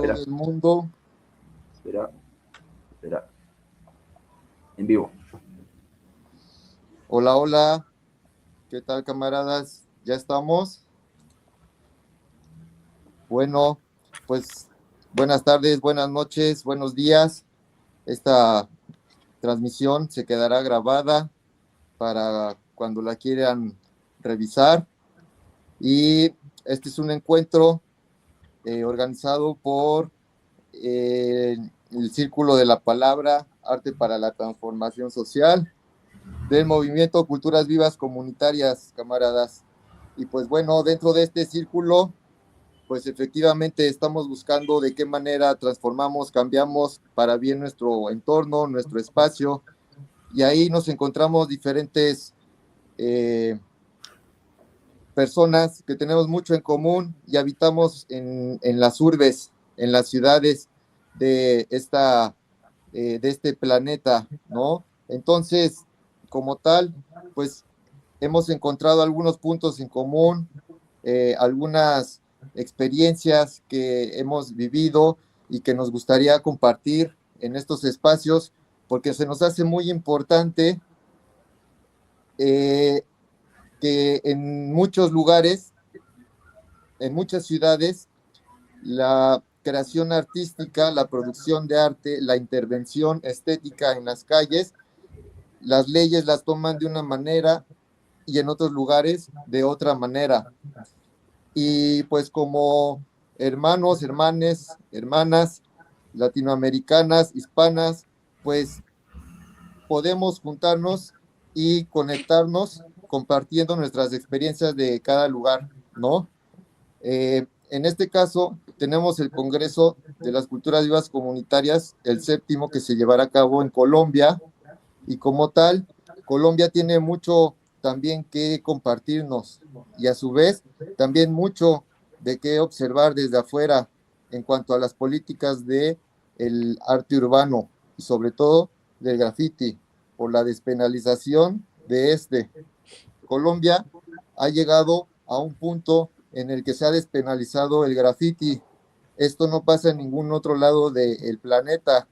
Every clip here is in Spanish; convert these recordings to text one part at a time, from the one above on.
todo Espera, el mundo. espera, espera. En vivo. Hola, hola, ¿qué tal, camaradas? ¿Ya estamos? Bueno, pues buenas tardes, buenas noches, buenos días. Esta transmisión se quedará grabada para cuando la quieran revisar. Y este es un encuentro organizado por el Círculo de la Palabra, Arte para la Transformación Social, del movimiento Culturas Vivas Comunitarias, camaradas. Y pues bueno, dentro de este círculo, pues efectivamente estamos buscando de qué manera transformamos, cambiamos para bien nuestro entorno, nuestro espacio, y ahí nos encontramos diferentes personas que tenemos mucho en común y habitamos en las urbes, en las ciudades de de este planeta, ¿no? Entonces, como tal, pues hemos encontrado algunos puntos en común, algunas experiencias que hemos vivido y que nos gustaría compartir en estos espacios, porque se nos hace muy importante que en muchos lugares, en muchas ciudades, la creación artística, la producción de arte, la intervención estética en las calles, las leyes las toman de una manera y en otros lugares de otra manera. Y pues como hermanos, hermanes, hermanas latinoamericanas, hispanas, pues podemos juntarnos y conectarnos compartiendo nuestras experiencias de cada lugar, ¿no? En este caso, tenemos el Congreso de las Culturas Vivas Comunitarias, el séptimo, que se llevará a cabo en Colombia, y como tal, Colombia tiene mucho también que compartirnos y a su vez también mucho de qué observar desde afuera en cuanto a las políticas de el arte urbano y sobre todo del graffiti por la despenalización de este. Colombia ha llegado a un punto en el que se ha despenalizado el graffiti. Esto no pasa en ningún otro lado del planeta.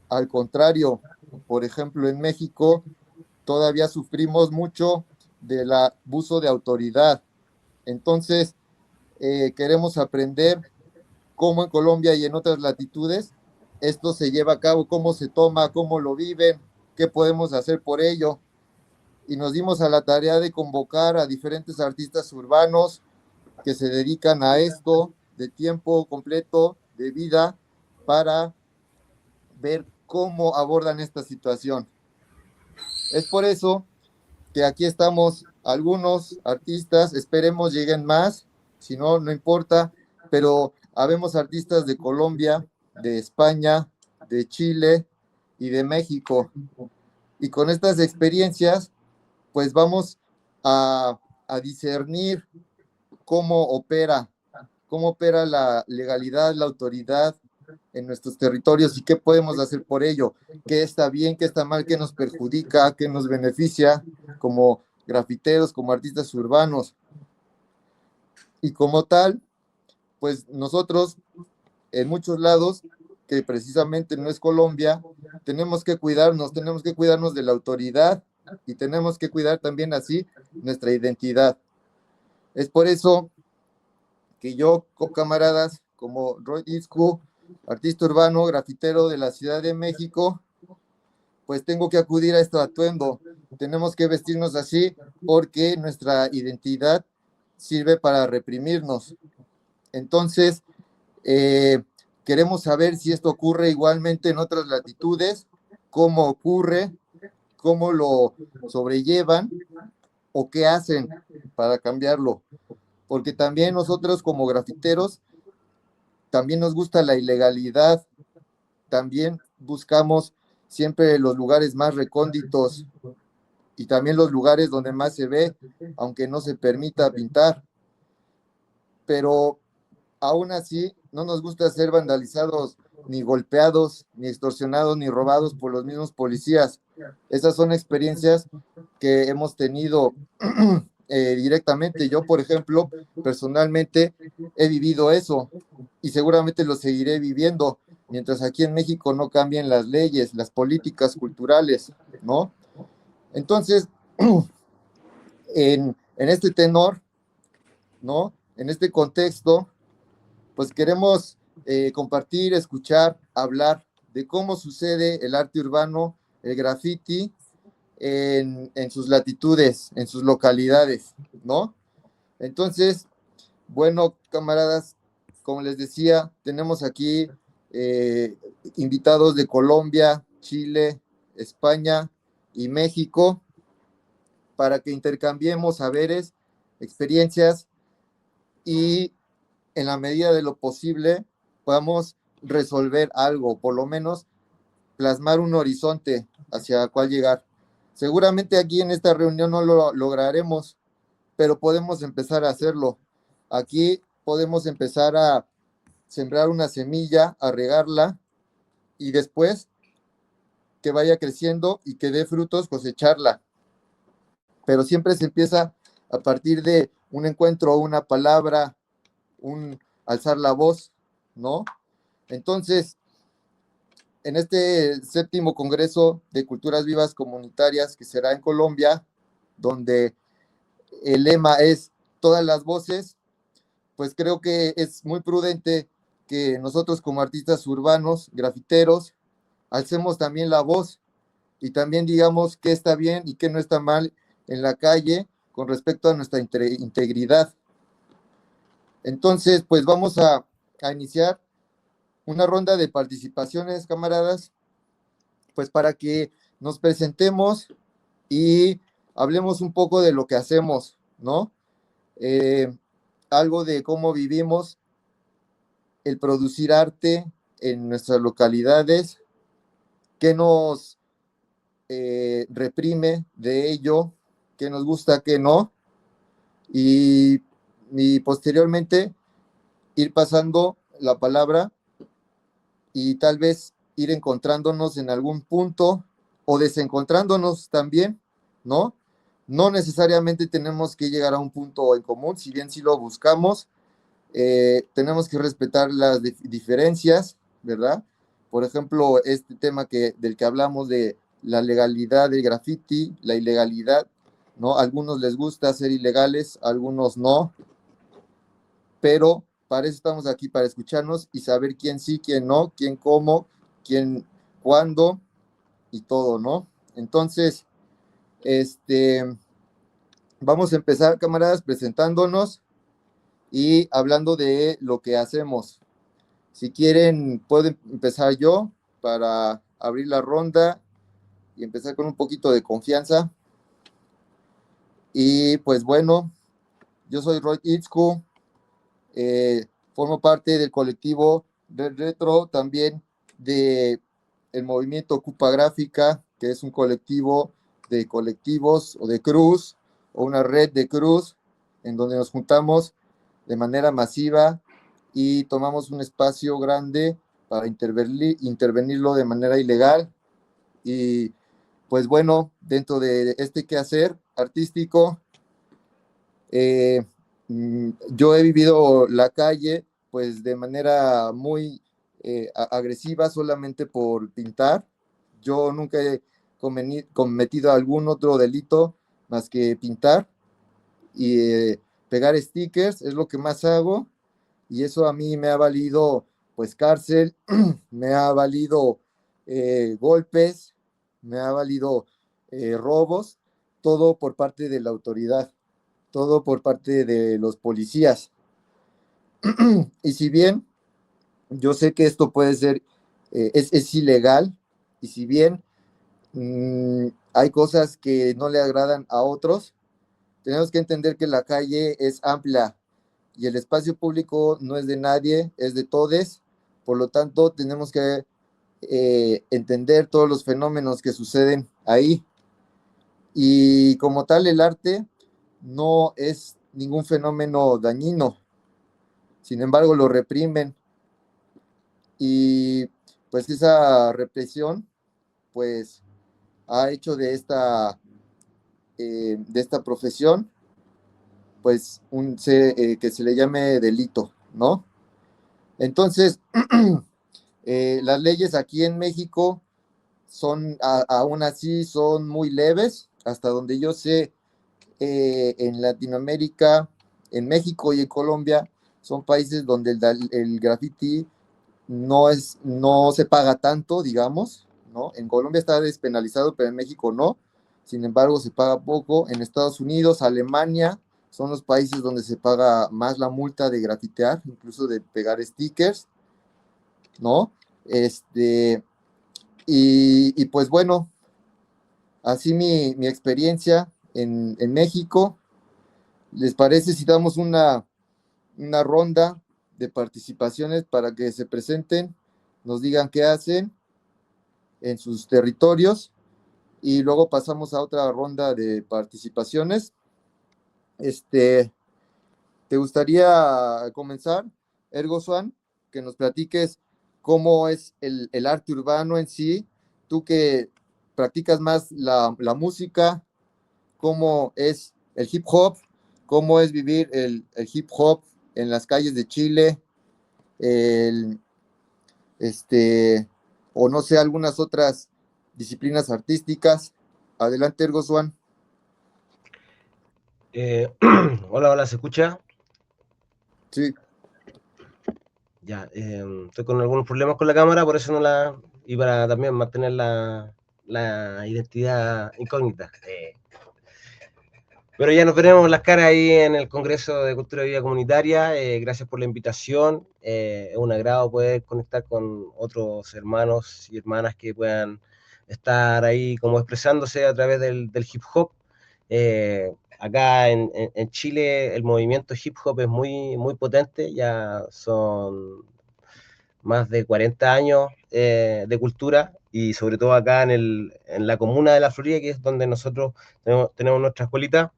Al contrario, por ejemplo, en México todavía sufrimos mucho del abuso de autoridad. Entonces, queremos aprender cómo en Colombia y en otras latitudes esto se lleva a cabo, cómo se toma, cómo lo viven, qué podemos hacer por ello. Y nos dimos a la tarea de convocar a diferentes artistas urbanos que se dedican a esto de tiempo completo, de vida, para ver cómo abordan esta situación. Es por eso que aquí estamos algunos artistas, esperemos lleguen más, si no, no importa, pero habemos artistas de Colombia, de España, de Chile y de México. Y con estas experiencias, pues vamos a discernir cómo opera la legalidad, la autoridad en nuestros territorios y qué podemos hacer por ello, qué está bien, qué está mal, qué nos perjudica, qué nos beneficia como grafiteros, como artistas urbanos. Y como tal, pues nosotros en muchos lados, que precisamente no es Colombia, tenemos que cuidarnos de la autoridad y tenemos que cuidar también así nuestra identidad. Es por eso que yo, camaradas, como Roy Iscu, artista urbano, grafitero de la Ciudad de México, pues tengo que acudir a este atuendo. Tenemos que vestirnos así porque nuestra identidad sirve para reprimirnos. Entonces, eh, queremos saber si esto ocurre igualmente en otras latitudes, cómo ocurre, cómo lo sobrellevan o qué hacen para cambiarlo. Porque también nosotros como grafiteros, también nos gusta la ilegalidad, también buscamos siempre los lugares más recónditos y también los lugares donde más se ve, aunque no se permita pintar. Pero aún así, no nos gusta ser vandalizados, ni golpeados, ni extorsionados, ni robados por los mismos policías. Esas son experiencias que hemos tenido directamente. Yo, por ejemplo, personalmente he vivido eso y seguramente lo seguiré viviendo, mientras aquí en México no cambien las leyes, las políticas culturales, ¿no? Entonces, en este tenor, ¿no? En este contexto, pues queremos compartir, escuchar, hablar de cómo sucede el arte urbano, el graffiti en sus latitudes, en sus localidades, ¿no? Entonces, bueno, camaradas, como les decía, tenemos aquí eh, invitados de Colombia, Chile, España y México para que intercambiemos saberes, experiencias y en la medida de lo posible podamos resolver algo, por lo menos plasmar un horizonte hacia cuál llegar. Seguramente aquí en esta reunión no lo lograremos, pero podemos empezar a hacerlo. Aquí podemos empezar a sembrar una semilla, a regarla y después que vaya creciendo y que dé frutos, cosecharla. Pero siempre se empieza a partir de un encuentro, una palabra, un alzar la voz, ¿no? Entonces, en este séptimo Congreso de Culturas Vivas Comunitarias que será en Colombia, donde el lema es todas las voces, pues creo que es muy prudente que nosotros como artistas urbanos, grafiteros, alcemos también la voz y también digamos qué está bien y qué no está mal en la calle con respecto a nuestra integridad. Entonces, pues vamos a iniciar una ronda de participaciones, camaradas, pues para que nos presentemos y hablemos un poco de lo que hacemos, ¿no? Algo de cómo vivimos el producir arte en nuestras localidades, qué nos reprime de ello, qué nos gusta, qué no, y, y posteriormente ir pasando la palabra y tal vez ir encontrándonos en algún punto o desencontrándonos también, ¿no? No necesariamente tenemos que llegar a un punto en común, si bien sí lo buscamos, tenemos que respetar las diferencias, ¿verdad? Por ejemplo, este tema del que hablamos de la legalidad del graffiti, la ilegalidad, ¿no? A algunos les gusta ser ilegales, a algunos no, pero para eso estamos aquí, para escucharnos y saber quién sí, quién no, quién cómo, quién cuándo y todo, ¿no? Entonces, vamos a empezar, camaradas, presentándonos y hablando de lo que hacemos. Si quieren, puedo empezar yo para abrir la ronda y empezar con un poquito de confianza. Y pues bueno, yo soy Roy Itzku, formo parte del colectivo Red Retro, también de el movimiento Ocupa Gráfica, que es un colectivo de colectivos o de cruz, o una red de cruz, en donde nos juntamos de manera masiva y tomamos un espacio grande para intervenirlo de manera ilegal. Y pues bueno, dentro de este quehacer artístico, yo he vivido la calle pues de manera muy agresiva solamente por pintar. Yo nunca he cometido algún otro delito más que pintar y pegar stickers, es lo que más hago, y eso a mí me ha valido pues cárcel, me ha valido golpes, me ha valido robos, todo por parte de la autoridad, todo por parte de los policías. Y si bien yo sé que esto puede ser, es ilegal, y si bien hay cosas que no le agradan a otros, tenemos que entender que la calle es amplia y el espacio público no es de nadie, es de todes. Por lo tanto, tenemos que entender todos los fenómenos que suceden ahí. Y como tal, el arte no es ningún fenómeno dañino. Sin embargo, lo reprimen. Y pues esa represión, pues, ha hecho de esta profesión pues que se le llame delito, ¿no? Entonces, las leyes aquí en México son, aún así, son muy leves, hasta donde yo sé, en Latinoamérica, en México y en Colombia, son países donde el graffiti no se paga tanto, digamos, ¿no? En Colombia está despenalizado, pero en México no. Sin embargo, se paga poco. En Estados Unidos, Alemania, son los países donde se paga más la multa de grafitear, incluso de pegar stickers, ¿no? Este, y pues bueno, así mi experiencia en México. ¿Les parece si damos una ronda de participaciones para que se presenten, nos digan qué hacen en sus territorios y luego pasamos a otra ronda de participaciones? Este, ¿Te gustaría comenzar, Ergo Swan, que nos platiques cómo es el arte urbano en sí? Tú que practicas más la música, cómo es el hip hop, cómo es vivir el hip hop en las calles de Chile, el, este, o no sé, algunas otras disciplinas artísticas. Adelante, Ergo Swan. Hola, hola, ¿se escucha? Sí. Ya, estoy con algunos problemas con la cámara, por eso no la... Y para también mantener la identidad incógnita. Pero ya nos veremos las caras ahí en el Congreso de Cultura y Vida Comunitaria. Gracias por la invitación. Es un agrado poder conectar con otros hermanos y hermanas que puedan estar ahí como expresándose a través del hip hop. Acá en Chile el movimiento hip hop es muy potente, ya son más de 40 años de cultura y sobre todo acá en la comuna de La Florida, que es donde nosotros tenemos nuestra escuelita.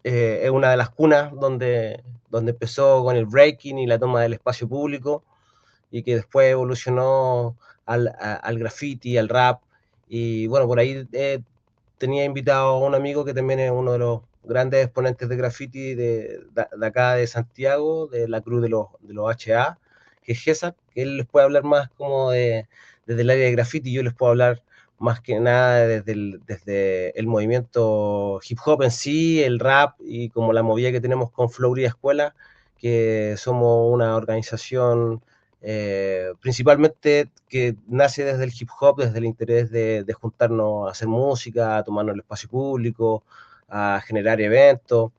Es una de las cunas donde empezó con el breaking y la toma del espacio público y que después evolucionó al graffiti, al rap. Y bueno, por ahí tenía invitado a un amigo que también es uno de los grandes exponentes de graffiti de acá de Santiago, de la Cruz de los HA, que es Gesak, que él les puede hablar más como desde el área de graffiti. Yo les puedo hablar más que nada desde el movimiento hip hop en sí, el rap y como la movida que tenemos con Florida Escuela, que somos una organización principalmente que nace desde el hip hop, desde el interés de juntarnos a hacer música, a tomarnos el espacio público, a generar eventos.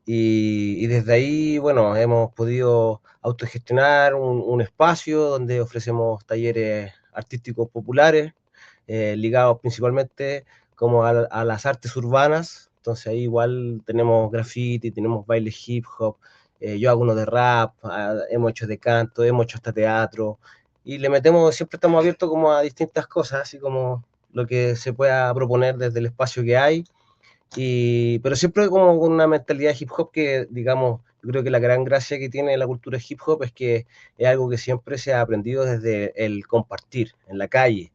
Y desde ahí, bueno, hemos podido autogestionar un espacio donde ofrecemos talleres artísticos populares, ligados principalmente como a las artes urbanas. Entonces ahí igual tenemos graffiti, tenemos baile hip hop, yo hago uno de rap, hemos hecho de canto, hemos hecho hasta teatro, y le metemos, siempre estamos abiertos como a distintas cosas, así como lo que se pueda proponer desde el espacio que hay, pero siempre como con una mentalidad hip hop que, digamos, yo creo que la gran gracia que tiene la cultura hip hop es que es algo que siempre se ha aprendido desde el compartir en la calle.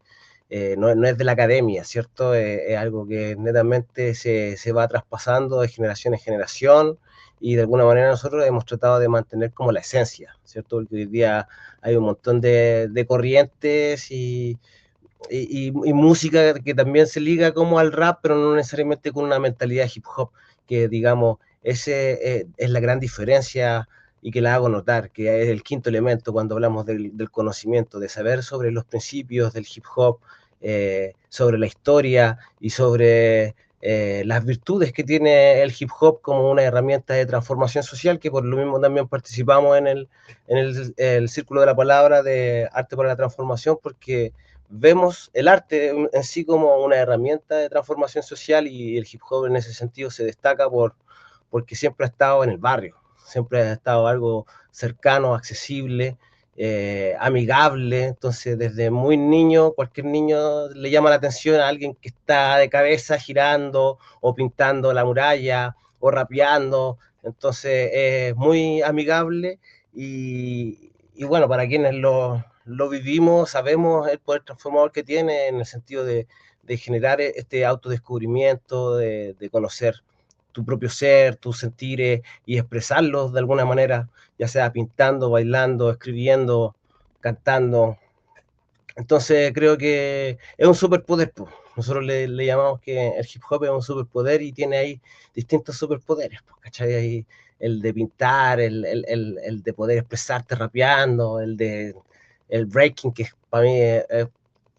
No es de la academia, ¿cierto? Es algo que netamente se va traspasando de generación en generación y de alguna manera nosotros hemos tratado de mantener como la esencia, ¿cierto? Porque hoy día hay un montón de corrientes y música que también se liga como al rap, pero no necesariamente con una mentalidad hip hop, que digamos, ese es la gran diferencia y que la hago notar, que es el quinto elemento cuando hablamos del conocimiento, de saber sobre los principios del hip hop, sobre la historia y sobre las virtudes que tiene el hip hop como una herramienta de transformación social, que por lo mismo también participamos el Círculo de la Palabra de Arte para la Transformación, porque vemos el arte en sí como una herramienta de transformación social y el hip hop en ese sentido se destaca porque siempre ha estado en el barrio, siempre ha estado algo cercano, accesible, amigable. Entonces desde muy niño, cualquier niño le llama la atención a alguien que está de cabeza girando o pintando la muralla o rapeando. Entonces es muy amigable y bueno, para quienes lo vivimos, sabemos el poder transformador que tiene en el sentido de generar este autodescubrimiento, de conocer tu propio ser, tus sentires y expresarlos de alguna manera, ya sea pintando, bailando, escribiendo, cantando. Entonces creo que es un superpoder, pues. Nosotros le llamamos que el hip hop es un superpoder y tiene ahí distintos superpoderes, pues, ¿cachai? Ahí el de pintar, el de poder expresarte rapeando, el breaking, que para mí es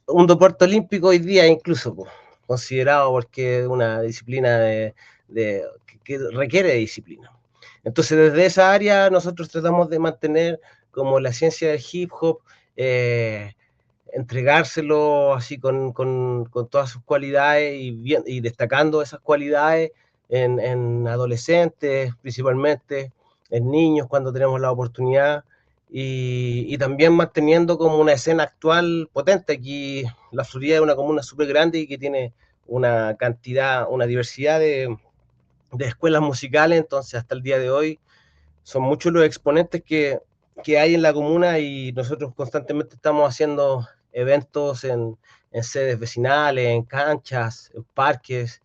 un deporte olímpico hoy día incluso, pues, considerado porque es una disciplina que requiere de disciplina. Entonces desde esa área nosotros tratamos de mantener como la ciencia del hip hop, eh, entregárselo así con todas sus cualidades y destacando esas cualidades en adolescentes principalmente, en niños cuando tenemos la oportunidad y también manteniendo como una escena actual potente. Aquí la Florida es una comuna súper grande y que tiene una cantidad, una diversidad de escuelas musicales, entonces hasta el día de hoy son muchos los exponentes que hay en la comuna y nosotros constantemente estamos haciendo eventos en sedes vecinales, en canchas, en parques,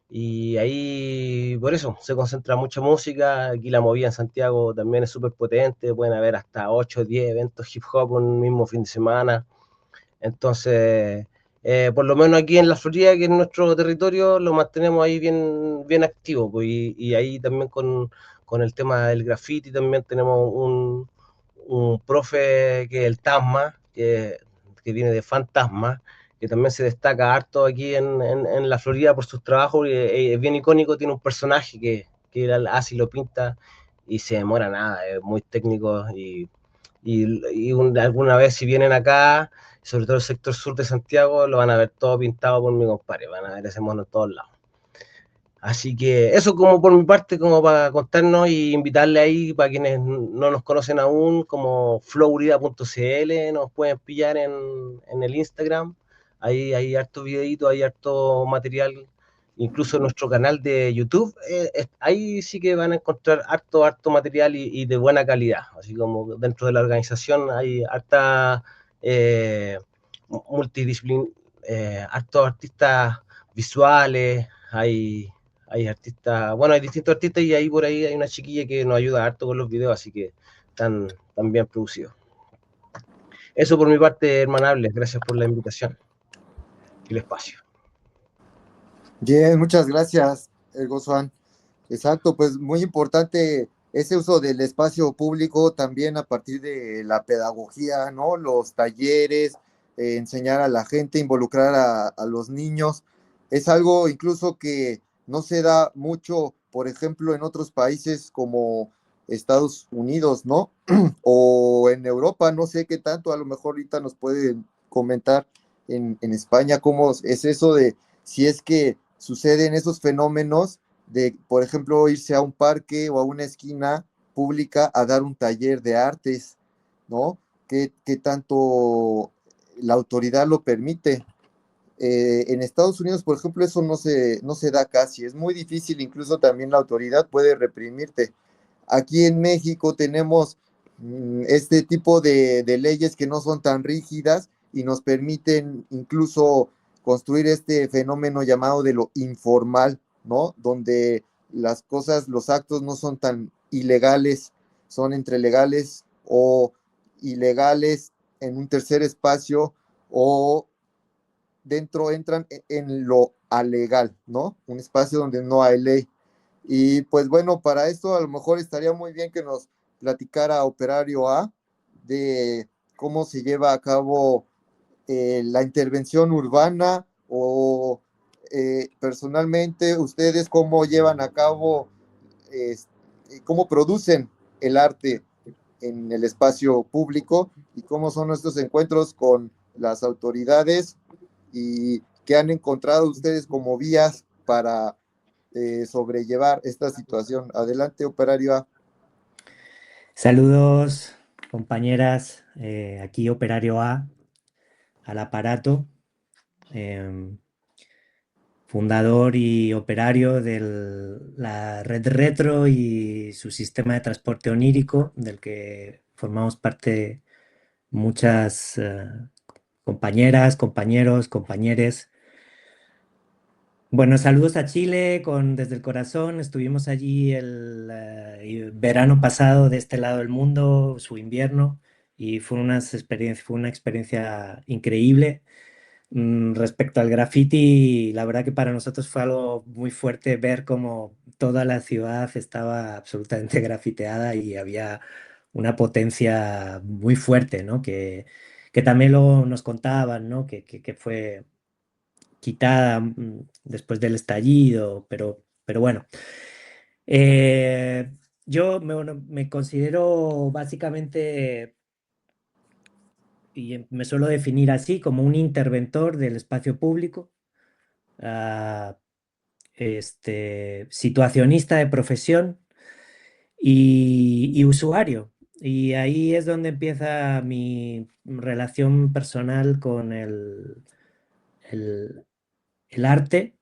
y ahí por eso se concentra mucha música. Aquí la movida en Santiago también es súper potente, pueden haber hasta 8 o 10 eventos hip hop en un mismo fin de semana. Entonces, por lo menos aquí en la Florida, que es nuestro territorio, lo mantenemos ahí bien, bien activo, pues, y ahí también con el tema del graffiti también tenemos un profe que es el Tasma, que viene de Fantasma, que también se destaca harto aquí en la Florida por sus trabajos, y es bien icónico, tiene un personaje que él hace y lo pinta y se demora nada, es muy técnico alguna vez si vienen acá, sobre todo el sector sur de Santiago, lo van a ver todo pintado por mi compadre, van a ver ese mono en todos lados. Así que eso como por mi parte, como para contarnos y invitarle ahí para quienes no nos conocen aún, como flowrida.cl, nos pueden pillar en el Instagram, ahí hay harto videito, hay harto material, incluso en nuestro canal de YouTube, ahí sí que van a encontrar harto material y de buena calidad, así como dentro de la organización hay harta multidisciplin, hartos artistas visuales, hay artistas, bueno, hay distintos artistas y ahí por ahí hay una chiquilla que nos ayuda harto con los videos, así que están bien producidos. Eso por mi parte, hermanables, gracias por la invitación y el espacio. Bien, muchas gracias, Gozan. Exacto, pues muy importante ese uso del espacio público también a partir de la pedagogía, ¿no? Los talleres, enseñar a la gente, involucrar a los niños. Es algo incluso que no se da mucho, por ejemplo, en otros países como Estados Unidos, ¿no? O en Europa, no sé qué tanto, a lo mejor ahorita nos pueden comentar en España cómo es eso de si es que suceden esos fenómenos de, por ejemplo, irse a un parque o a una esquina pública a dar un taller de artes, ¿no? ¿Qué tanto la autoridad lo permite? En Estados Unidos, por ejemplo, eso no se da casi. Es muy difícil, incluso también la autoridad puede reprimirte. Aquí en México tenemos este tipo de leyes que no son tan rígidas y nos permiten incluso construir este fenómeno llamado de lo informal, ¿no? Donde las cosas, los actos no son tan ilegales, son entre legales o ilegales en un tercer espacio o dentro entran en lo alegal, ¿no? Un espacio donde no hay ley. Y pues bueno, para esto a lo mejor estaría muy bien que nos platicara Operario A de cómo se lleva a cabo la intervención urbana o personalmente ustedes cómo llevan a cabo, cómo producen el arte en el espacio público y cómo son nuestros encuentros con las autoridades y qué han encontrado ustedes como vías para sobrellevar esta situación. Adelante, Operario A. Saludos, compañeras. Aquí Operario A, al aparato, fundador y operario de la red Retro y su sistema de transporte onírico, del que formamos parte muchas compañeras, compañeros, compañeres. Bueno, saludos a Chile desde el corazón. Estuvimos allí el verano pasado de este lado del mundo, su invierno, y fue fue una experiencia increíble. Respecto al graffiti, la verdad que para nosotros fue algo muy fuerte ver cómo toda la ciudad estaba absolutamente grafiteada y había una potencia muy fuerte, ¿no? Que también luego nos contaban, ¿no? Que fue quitada después del estallido, pero bueno. Eh, yo bueno, me considero básicamente, y me suelo definir así, como un interventor del espacio público, ah, situacionista de profesión y usuario. Y ahí es donde empieza mi relación personal con el, el arte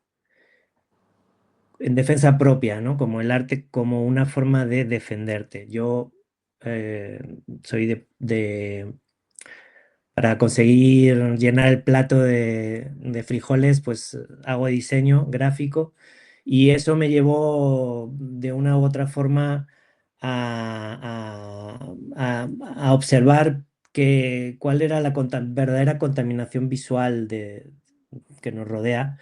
en defensa propia, ¿no? Como el arte como una forma de defenderte. Yo soy para conseguir llenar el plato de frijoles, pues hago diseño gráfico y eso me llevó de una u otra forma a observar cuál era la verdadera contaminación visual que nos rodea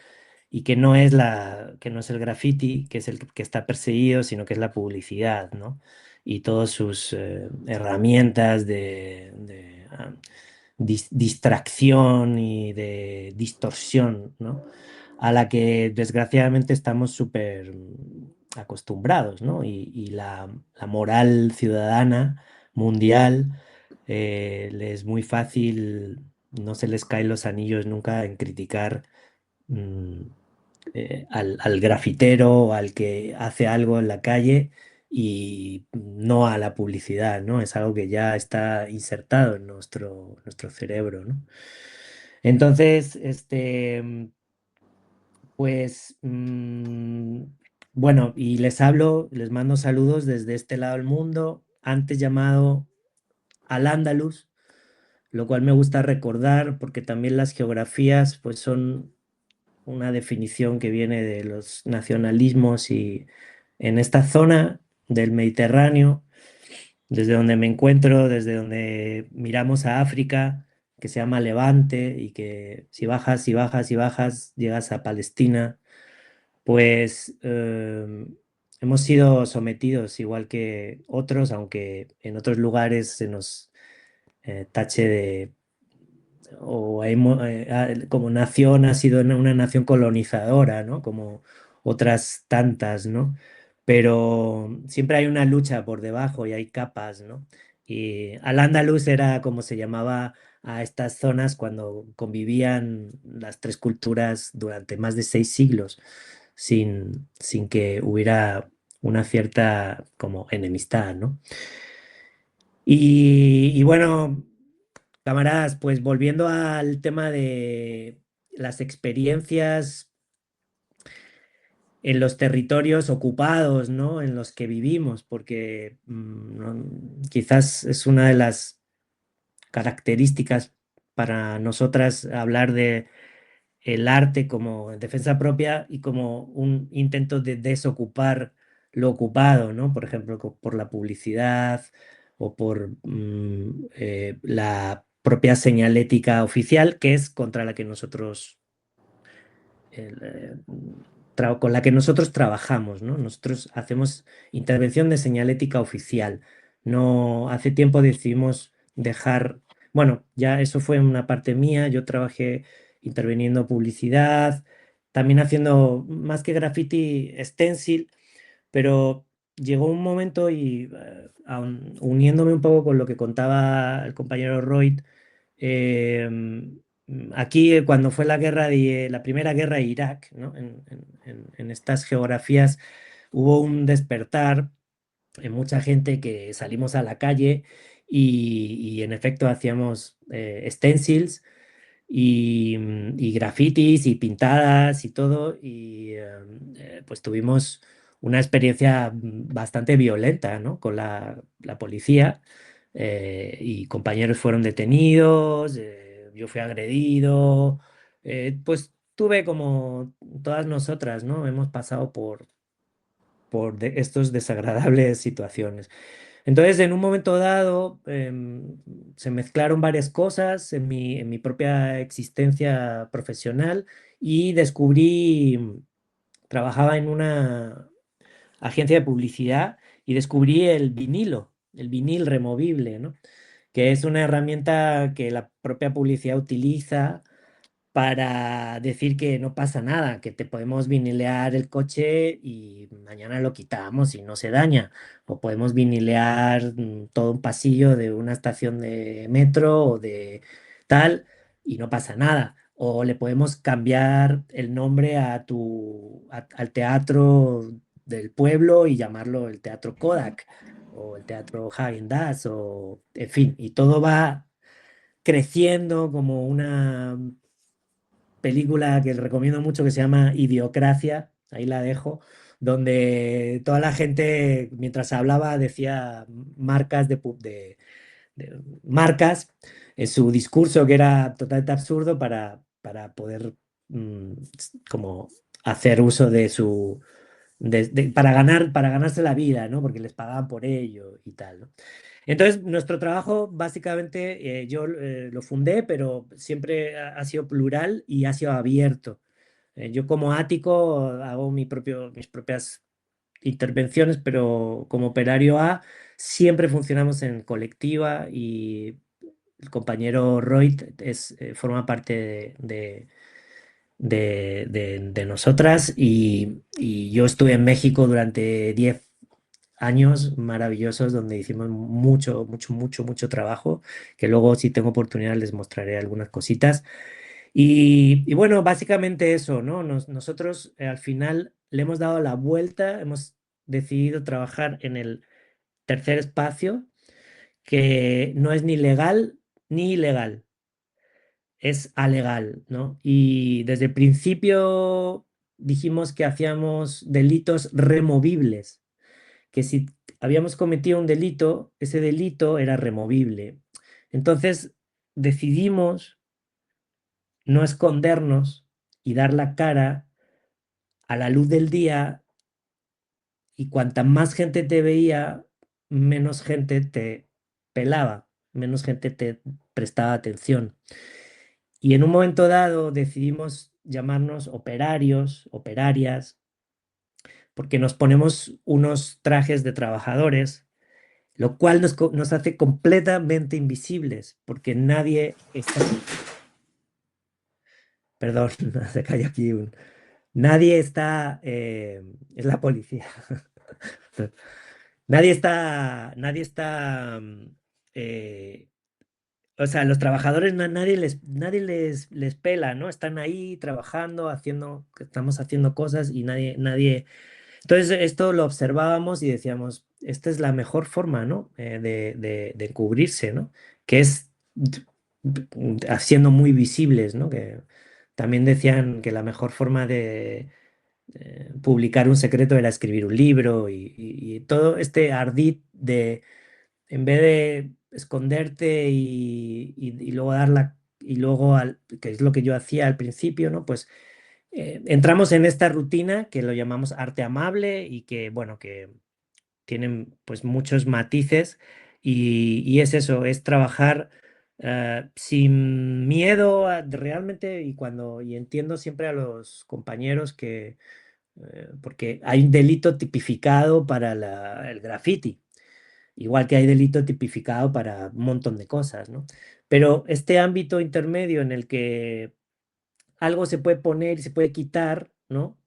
y que no es el graffiti, que es el que está perseguido, sino que es la publicidad, ¿no? Y todas sus herramientas de distracción y de distorsión, ¿no? A la que desgraciadamente estamos súper acostumbrados, ¿no? Y la moral ciudadana mundial le es muy fácil, no se les caen los anillos nunca en criticar mm, al grafitero o al que hace algo en la calle y no a la publicidad, ¿no? Es algo que ya está insertado en nuestro cerebro, ¿no? Entonces, pues, bueno, y les mando saludos desde este lado del mundo, antes llamado Al-Ándalus, lo cual me gusta recordar porque también las geografías, pues son una definición que viene de los nacionalismos y en esta zona del Mediterráneo, desde donde me encuentro, desde donde miramos a África, que se llama Levante y que si bajas y bajas y bajas llegas a Palestina, pues hemos sido sometidos igual que otros, aunque en otros lugares se nos tache de como nación ha sido una nación colonizadora, ¿no? Como otras tantas, ¿no? Pero siempre hay una lucha por debajo y hay capas, ¿no? Y Al-Ándalus era como se llamaba a estas zonas cuando convivían las tres culturas durante más de 6 siglos sin que hubiera una cierta como enemistad, ¿no? Y bueno, camaradas, pues volviendo al tema de las experiencias en los territorios ocupados, ¿no? En los que vivimos, porque quizás es una de las características para nosotras hablar de el arte como defensa propia y como un intento de desocupar lo ocupado, ¿no? Por ejemplo, por la publicidad o por la propia señalética oficial, que es contra la que nosotros, el, eh, con la que nosotros trabajamos, ¿no? Nosotros hacemos intervención de señalética oficial. No, hace tiempo decidimos dejar, bueno, ya eso fue una parte mía, yo trabajé interviniendo publicidad, también haciendo más que graffiti, stencil, pero llegó un momento y uniéndome un poco con lo que contaba el compañero Roy, aquí cuando fue la primera guerra de Irak, ¿no? En estas geografías hubo un despertar en mucha gente que salimos a la calle y en efecto hacíamos stencils y grafitis y pintadas y todo, y pues tuvimos una experiencia bastante violenta, ¿no? Con la policía, y compañeros fueron detenidos, yo fui agredido, pues tuve como todas nosotras, ¿no? Hemos pasado por estos desagradables situaciones. Entonces, en un momento dado, se mezclaron varias cosas en mi propia existencia profesional y descubrí, trabajaba en una agencia de publicidad y descubrí el vinil removible, ¿no? Que es una herramienta que la propia publicidad utiliza para decir que no pasa nada, que te podemos vinilear el coche y mañana lo quitamos y no se daña. O podemos vinilear todo un pasillo de una estación de metro o de tal y no pasa nada. O le podemos cambiar el nombre al teatro del pueblo y llamarlo el Teatro Kodak o el Teatro Häagen-Dazs o en fin, y todo va creciendo como una película que recomiendo mucho que se llama Idiocracia, ahí la dejo, donde toda la gente mientras hablaba decía marcas de marcas en su discurso que era totalmente absurdo para poder como hacer uso de su para ganarse la vida, ¿no? Porque les pagaban por ello y tal, ¿no? Entonces, nuestro trabajo, básicamente, yo lo fundé, pero siempre ha sido plural y ha sido abierto. Yo como ático hago mis propias intervenciones, pero como operario A siempre funcionamos en colectiva y el compañero Roy forma parte de nosotras y yo estuve en México durante 10 años maravillosos donde hicimos mucho trabajo, que luego si tengo oportunidad les mostraré algunas cositas. Y bueno, básicamente eso, ¿no? Nosotros al final le hemos dado la vuelta, hemos decidido trabajar en el tercer espacio, que no es ni legal ni ilegal, es alegal, ¿no? Y desde el principio dijimos que hacíamos delitos removibles, que si habíamos cometido un delito, ese delito era removible. Entonces decidimos no escondernos y dar la cara a la luz del día y cuanta más gente te veía, menos gente te pelaba, menos gente te prestaba atención. Y en un momento dado decidimos llamarnos operarios, operarias, porque nos ponemos unos trajes de trabajadores, lo cual nos hace completamente invisibles, porque nadie está... Perdón, se cayó aquí Nadie está... es la policía. Nadie está... o sea, los trabajadores nadie les pela, ¿no? Están ahí trabajando, estamos haciendo cosas y nadie. Entonces, esto lo observábamos y decíamos, esta es la mejor forma, ¿no? De cubrirse, ¿no? Que es haciendo muy visibles, ¿no? Que también decían que la mejor forma de publicar un secreto era escribir un libro y todo este ardid de, en vez de esconderte y luego y luego, que es lo que yo hacía al principio, ¿no? Pues entramos en esta rutina que lo llamamos arte amable y que, bueno, que tienen pues muchos matices y es eso, es trabajar sin miedo realmente y entiendo siempre a los compañeros que, porque hay un delito tipificado para el graffiti, igual que hay delito tipificado para un montón de cosas, ¿no? Pero este ámbito intermedio en el que algo se puede poner y se puede quitar, ¿no?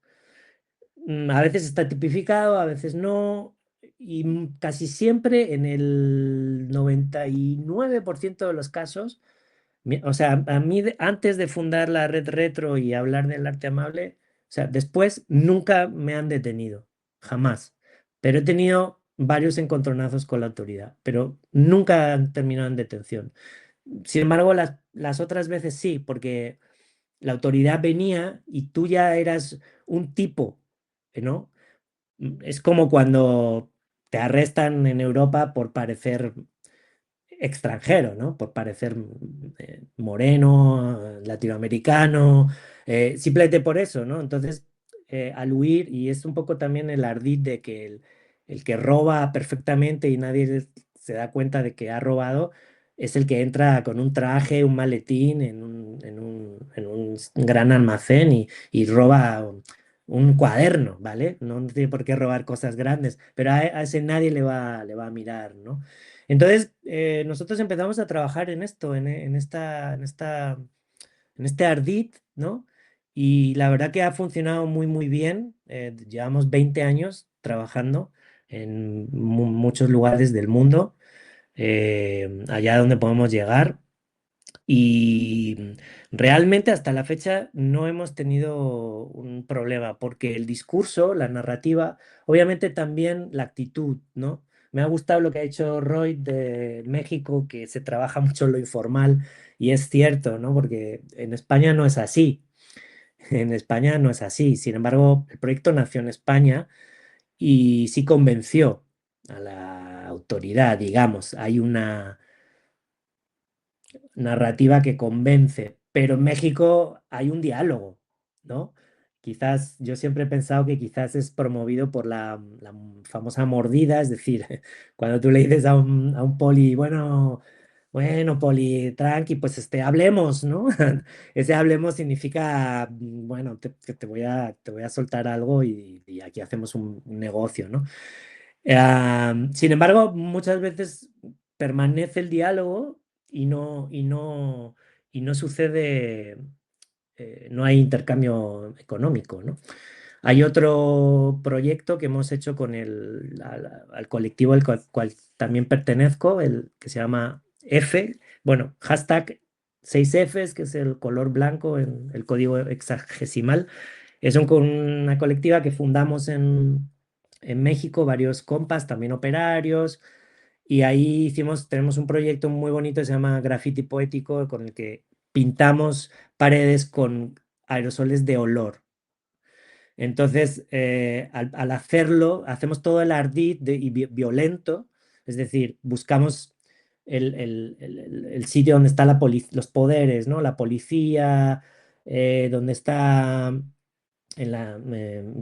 A veces está tipificado, a veces no, y casi siempre en el 99% de los casos, o sea, a mí antes de fundar la red retro y hablar del arte amable, o sea, después nunca me han detenido, jamás, pero he tenido varios encontronazos con la autoridad, pero nunca han terminado en detención. Sin embargo, las otras veces sí, porque la autoridad venía y tú ya eras un tipo, ¿no? Es como cuando te arrestan en Europa por parecer extranjero, ¿no? Por parecer moreno, latinoamericano, simplemente por eso, ¿no? Entonces, al huir, y es un poco también el ardid de que el que roba perfectamente y nadie se da cuenta de que ha robado, es el que entra con un traje, un maletín en un gran almacén y roba un cuaderno, ¿vale? No tiene por qué robar cosas grandes, pero a ese nadie le va a mirar, ¿no? Entonces, nosotros empezamos a trabajar en esto, en este ardid, ¿no? Y la verdad que ha funcionado muy, muy bien. Llevamos 20 años trabajando en muchos lugares del mundo, allá donde podemos llegar. Y realmente hasta la fecha no hemos tenido un problema, porque el discurso, la narrativa, obviamente también la actitud, ¿no? Me ha gustado lo que ha dicho Roy de México, que se trabaja mucho en lo informal, y es cierto, ¿no? Porque en España no es así. En España no es así. Sin embargo, el proyecto nació en España y sí convenció a la autoridad, digamos. Hay una narrativa que convence, pero en México hay un diálogo, ¿no? Quizás, yo siempre he pensado que quizás es promovido por la famosa mordida, es decir, cuando tú le dices a un poli, bueno, poli, tranqui, pues hablemos, ¿no? Ese hablemos significa, bueno, que te voy a soltar algo y aquí hacemos un negocio, ¿no? Sin embargo, muchas veces permanece el diálogo y no sucede, no hay intercambio económico, ¿no? Hay otro proyecto que hemos hecho con al colectivo al cual también pertenezco, el que se llama F, bueno, hashtag 6Fs, que es el color blanco en el código hexagesimal. Es una colectiva que fundamos en México, varios compas, también operarios, y ahí tenemos un proyecto muy bonito que se llama Graffiti Poético, con el que pintamos paredes con aerosoles de olor. Entonces, al hacerlo, hacemos todo el ardid y violento, es decir, buscamos el sitio donde están los poderes, ¿no? La policía, donde está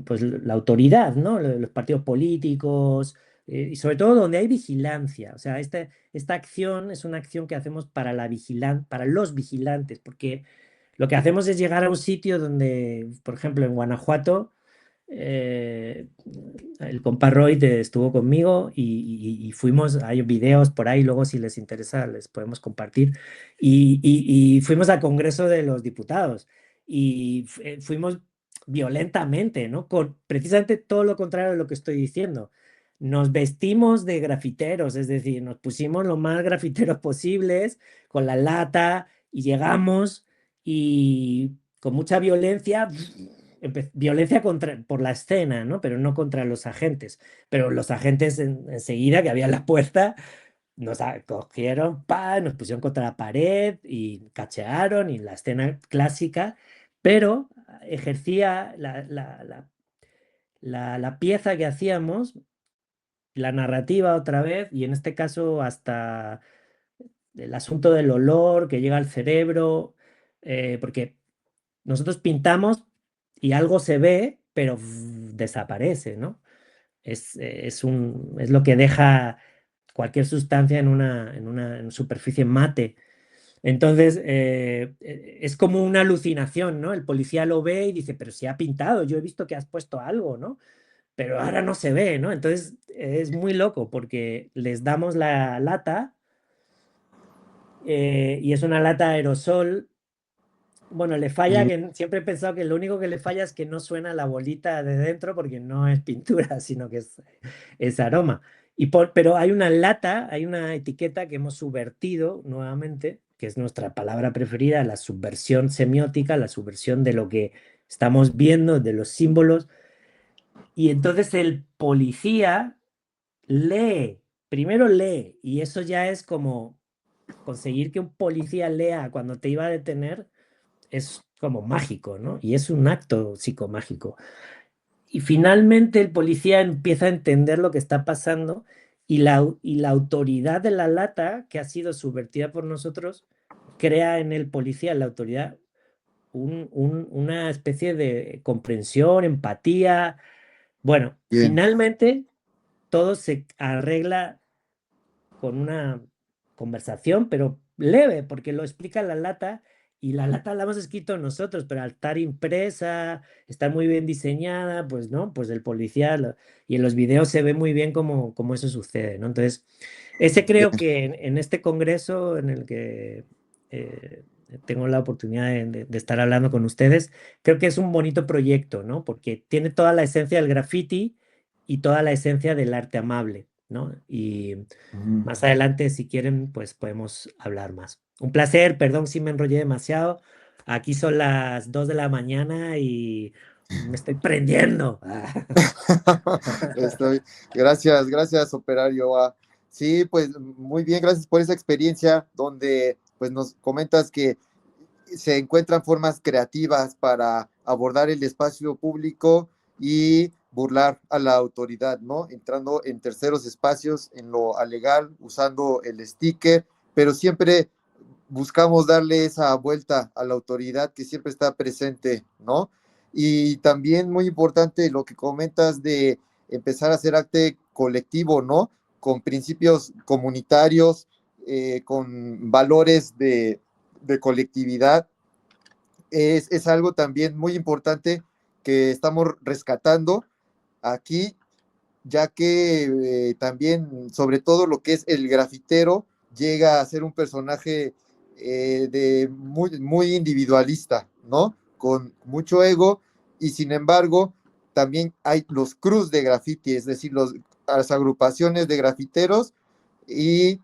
pues, la autoridad, ¿no? Los partidos políticos, y sobre todo donde hay vigilancia. O sea, esta acción es una acción que hacemos para para los vigilantes, porque lo que hacemos es llegar a un sitio donde, por ejemplo, en Guanajuato, eh, el compa Roy estuvo conmigo y fuimos, hay videos por ahí, luego si les interesa les podemos compartir, y fuimos al Congreso de los Diputados y fuimos violentamente, ¿no? Con precisamente todo lo contrario de lo que estoy diciendo. Nos vestimos de grafiteros, es decir, nos pusimos lo más grafiteros posibles con la lata y llegamos y con mucha violencia, violencia por la escena, ¿no? Pero no contra los agentes. Pero los agentes enseguida que había en la puerta nos cogieron, nos pusieron contra la pared y cachearon y la escena clásica, pero ejercía la pieza que hacíamos, la narrativa otra vez, y en este caso hasta el asunto del olor que llega al cerebro, porque nosotros pintamos y algo se ve, pero desaparece, ¿no? Es lo que deja cualquier sustancia en superficie mate. Entonces, es como una alucinación, ¿no? El policía lo ve y dice, pero si ha pintado, yo he visto que has puesto algo, ¿no? Pero ahora no se ve, ¿no? Entonces, es muy loco porque les damos la lata, y es una lata aerosol. Bueno, le falla que siempre he pensado que lo único que le falla es que no suena la bolita de dentro porque no es pintura, sino que es aroma. Pero hay una lata, hay una etiqueta que hemos subvertido nuevamente, que es nuestra palabra preferida, la subversión semiótica, la subversión de lo que estamos viendo, de los símbolos. Y entonces el policía primero lee, y eso ya es como conseguir que un policía lea cuando te iba a detener es como mágico, ¿no? Y es un acto psicomágico. Y finalmente el policía empieza a entender lo que está pasando y la autoridad de la lata, que ha sido subvertida por nosotros, crea en el policía, en la autoridad, una especie de comprensión, empatía. Bueno, Bien. finalmente todo se arregla con una conversación, pero leve, porque lo explica la lata, y la lata la hemos escrito nosotros, pero al estar impresa, está muy bien diseñada, pues no, pues el policía, y en los videos se ve muy bien cómo eso sucede, ¿no? Entonces, ese creo que en este congreso en el que tengo la oportunidad de estar hablando con ustedes, creo que es un bonito proyecto, ¿no? Porque tiene toda la esencia del graffiti y toda la esencia del arte amable, ¿no? Y más adelante, si quieren, pues podemos hablar más. Un placer, perdón si me enrollé demasiado. Aquí son las 2 de la mañana y me estoy prendiendo. Gracias, operario A. Sí, pues muy bien, gracias por esa experiencia donde pues nos comentas que se encuentran formas creativas para abordar el espacio público y burlar a la autoridad, ¿no? Entrando en terceros espacios, en lo alegal, usando el sticker, pero siempre buscamos darle esa vuelta a la autoridad que siempre está presente, ¿no? Y también muy importante lo que comentas de empezar a hacer arte colectivo, ¿no? Con principios comunitarios, con valores de colectividad. Es algo también muy importante que estamos rescatando aquí, ya que también, sobre todo lo que es el grafitero, llega a ser un personaje muy individualista, ¿no? Con mucho ego, y sin embargo, también hay los crews de graffiti, es decir, las agrupaciones de grafiteros, y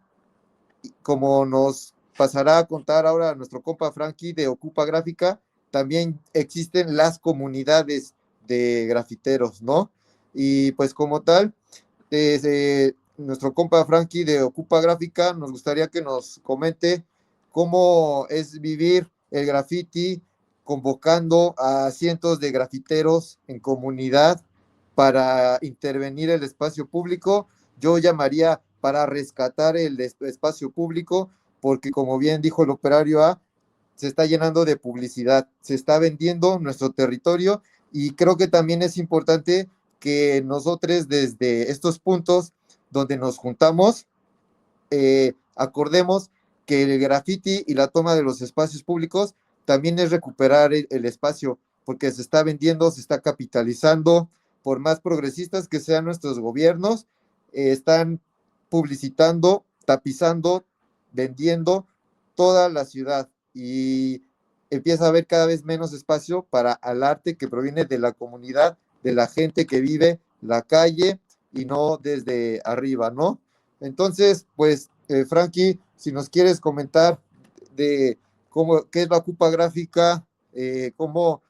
como nos pasará a contar ahora nuestro compa Frankie de Ocupa Gráfica, también existen las comunidades de grafiteros, ¿no? Y pues como tal, desde nuestro compa Frankie de Ocupa Gráfica, nos gustaría que nos comente cómo es vivir el graffiti convocando a cientos de grafiteros en comunidad para intervenir el espacio público. Yo llamaría para rescatar el espacio público, porque como bien dijo el operario A, se está llenando de publicidad, se está vendiendo nuestro territorio, y creo que también es importante que nosotros desde estos puntos donde nos juntamos, acordemos que el graffiti y la toma de los espacios públicos también es recuperar el espacio, porque se está vendiendo, se está capitalizando. Por más progresistas que sean nuestros gobiernos, están publicitando, tapizando, vendiendo toda la ciudad, y empieza a haber cada vez menos espacio para el arte que proviene de la comunidad, de la gente que vive la calle y no desde arriba, ¿no? Entonces, pues, Frankie, si nos quieres comentar de qué es la Ocupa Gráfica, cómo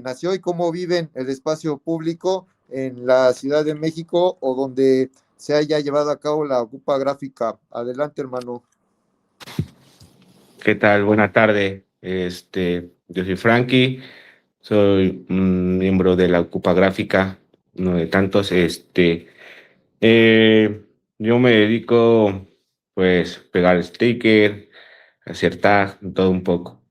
nació y cómo viven el espacio público en la Ciudad de México o donde se haya llevado a cabo la Ocupa Gráfica. Adelante, hermano. ¿Qué tal? Buena tarde. Yo soy Frankie, soy un miembro de la Ocupa Gráfica, uno de tantos. Yo me dedico, pues, pegar sticker, hacer tag, todo un poco.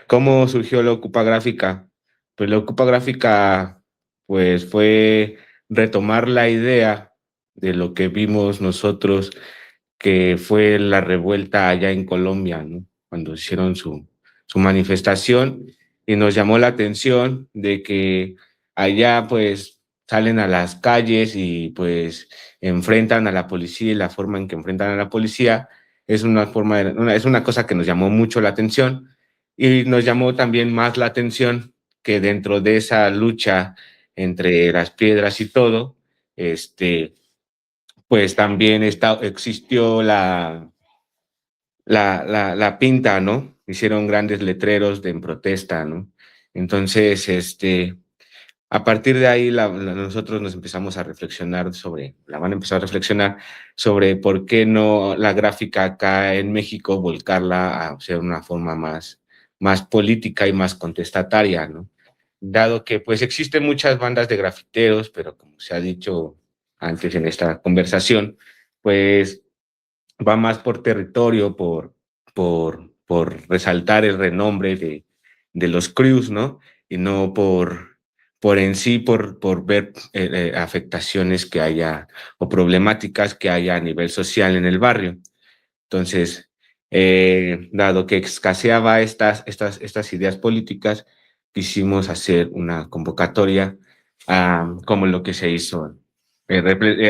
¿Cómo surgió la Ocupa Gráfica? Pues la Ocupa Gráfica, pues, fue retomar la idea de lo que vimos nosotros, que fue la revuelta allá en Colombia, ¿no? Cuando hicieron su manifestación, y nos llamó la atención de que allá pues salen a las calles y pues enfrentan a la policía, y la forma en que enfrentan a la policía es es una cosa que nos llamó mucho la atención, y nos llamó también más la atención que dentro de esa lucha entre las piedras y todo, pues también existió la pinta, ¿no? Hicieron grandes letreros en protesta, ¿no? Entonces, a partir de ahí, nosotros nos empezamos a reflexionar la van a empezar a reflexionar sobre por qué no la gráfica acá en México volcarla a ser una forma más política y más contestataria, ¿no? Dado que pues existen muchas bandas de grafiteros, pero como se ha dicho antes en esta conversación, pues va más por territorio, por resaltar el renombre de los crews, ¿no? Y no por en sí, por ver afectaciones que haya o problemáticas que haya a nivel social en el barrio. Entonces, dado que escaseaba estas ideas políticas, quisimos hacer una convocatoria como lo que se hizo,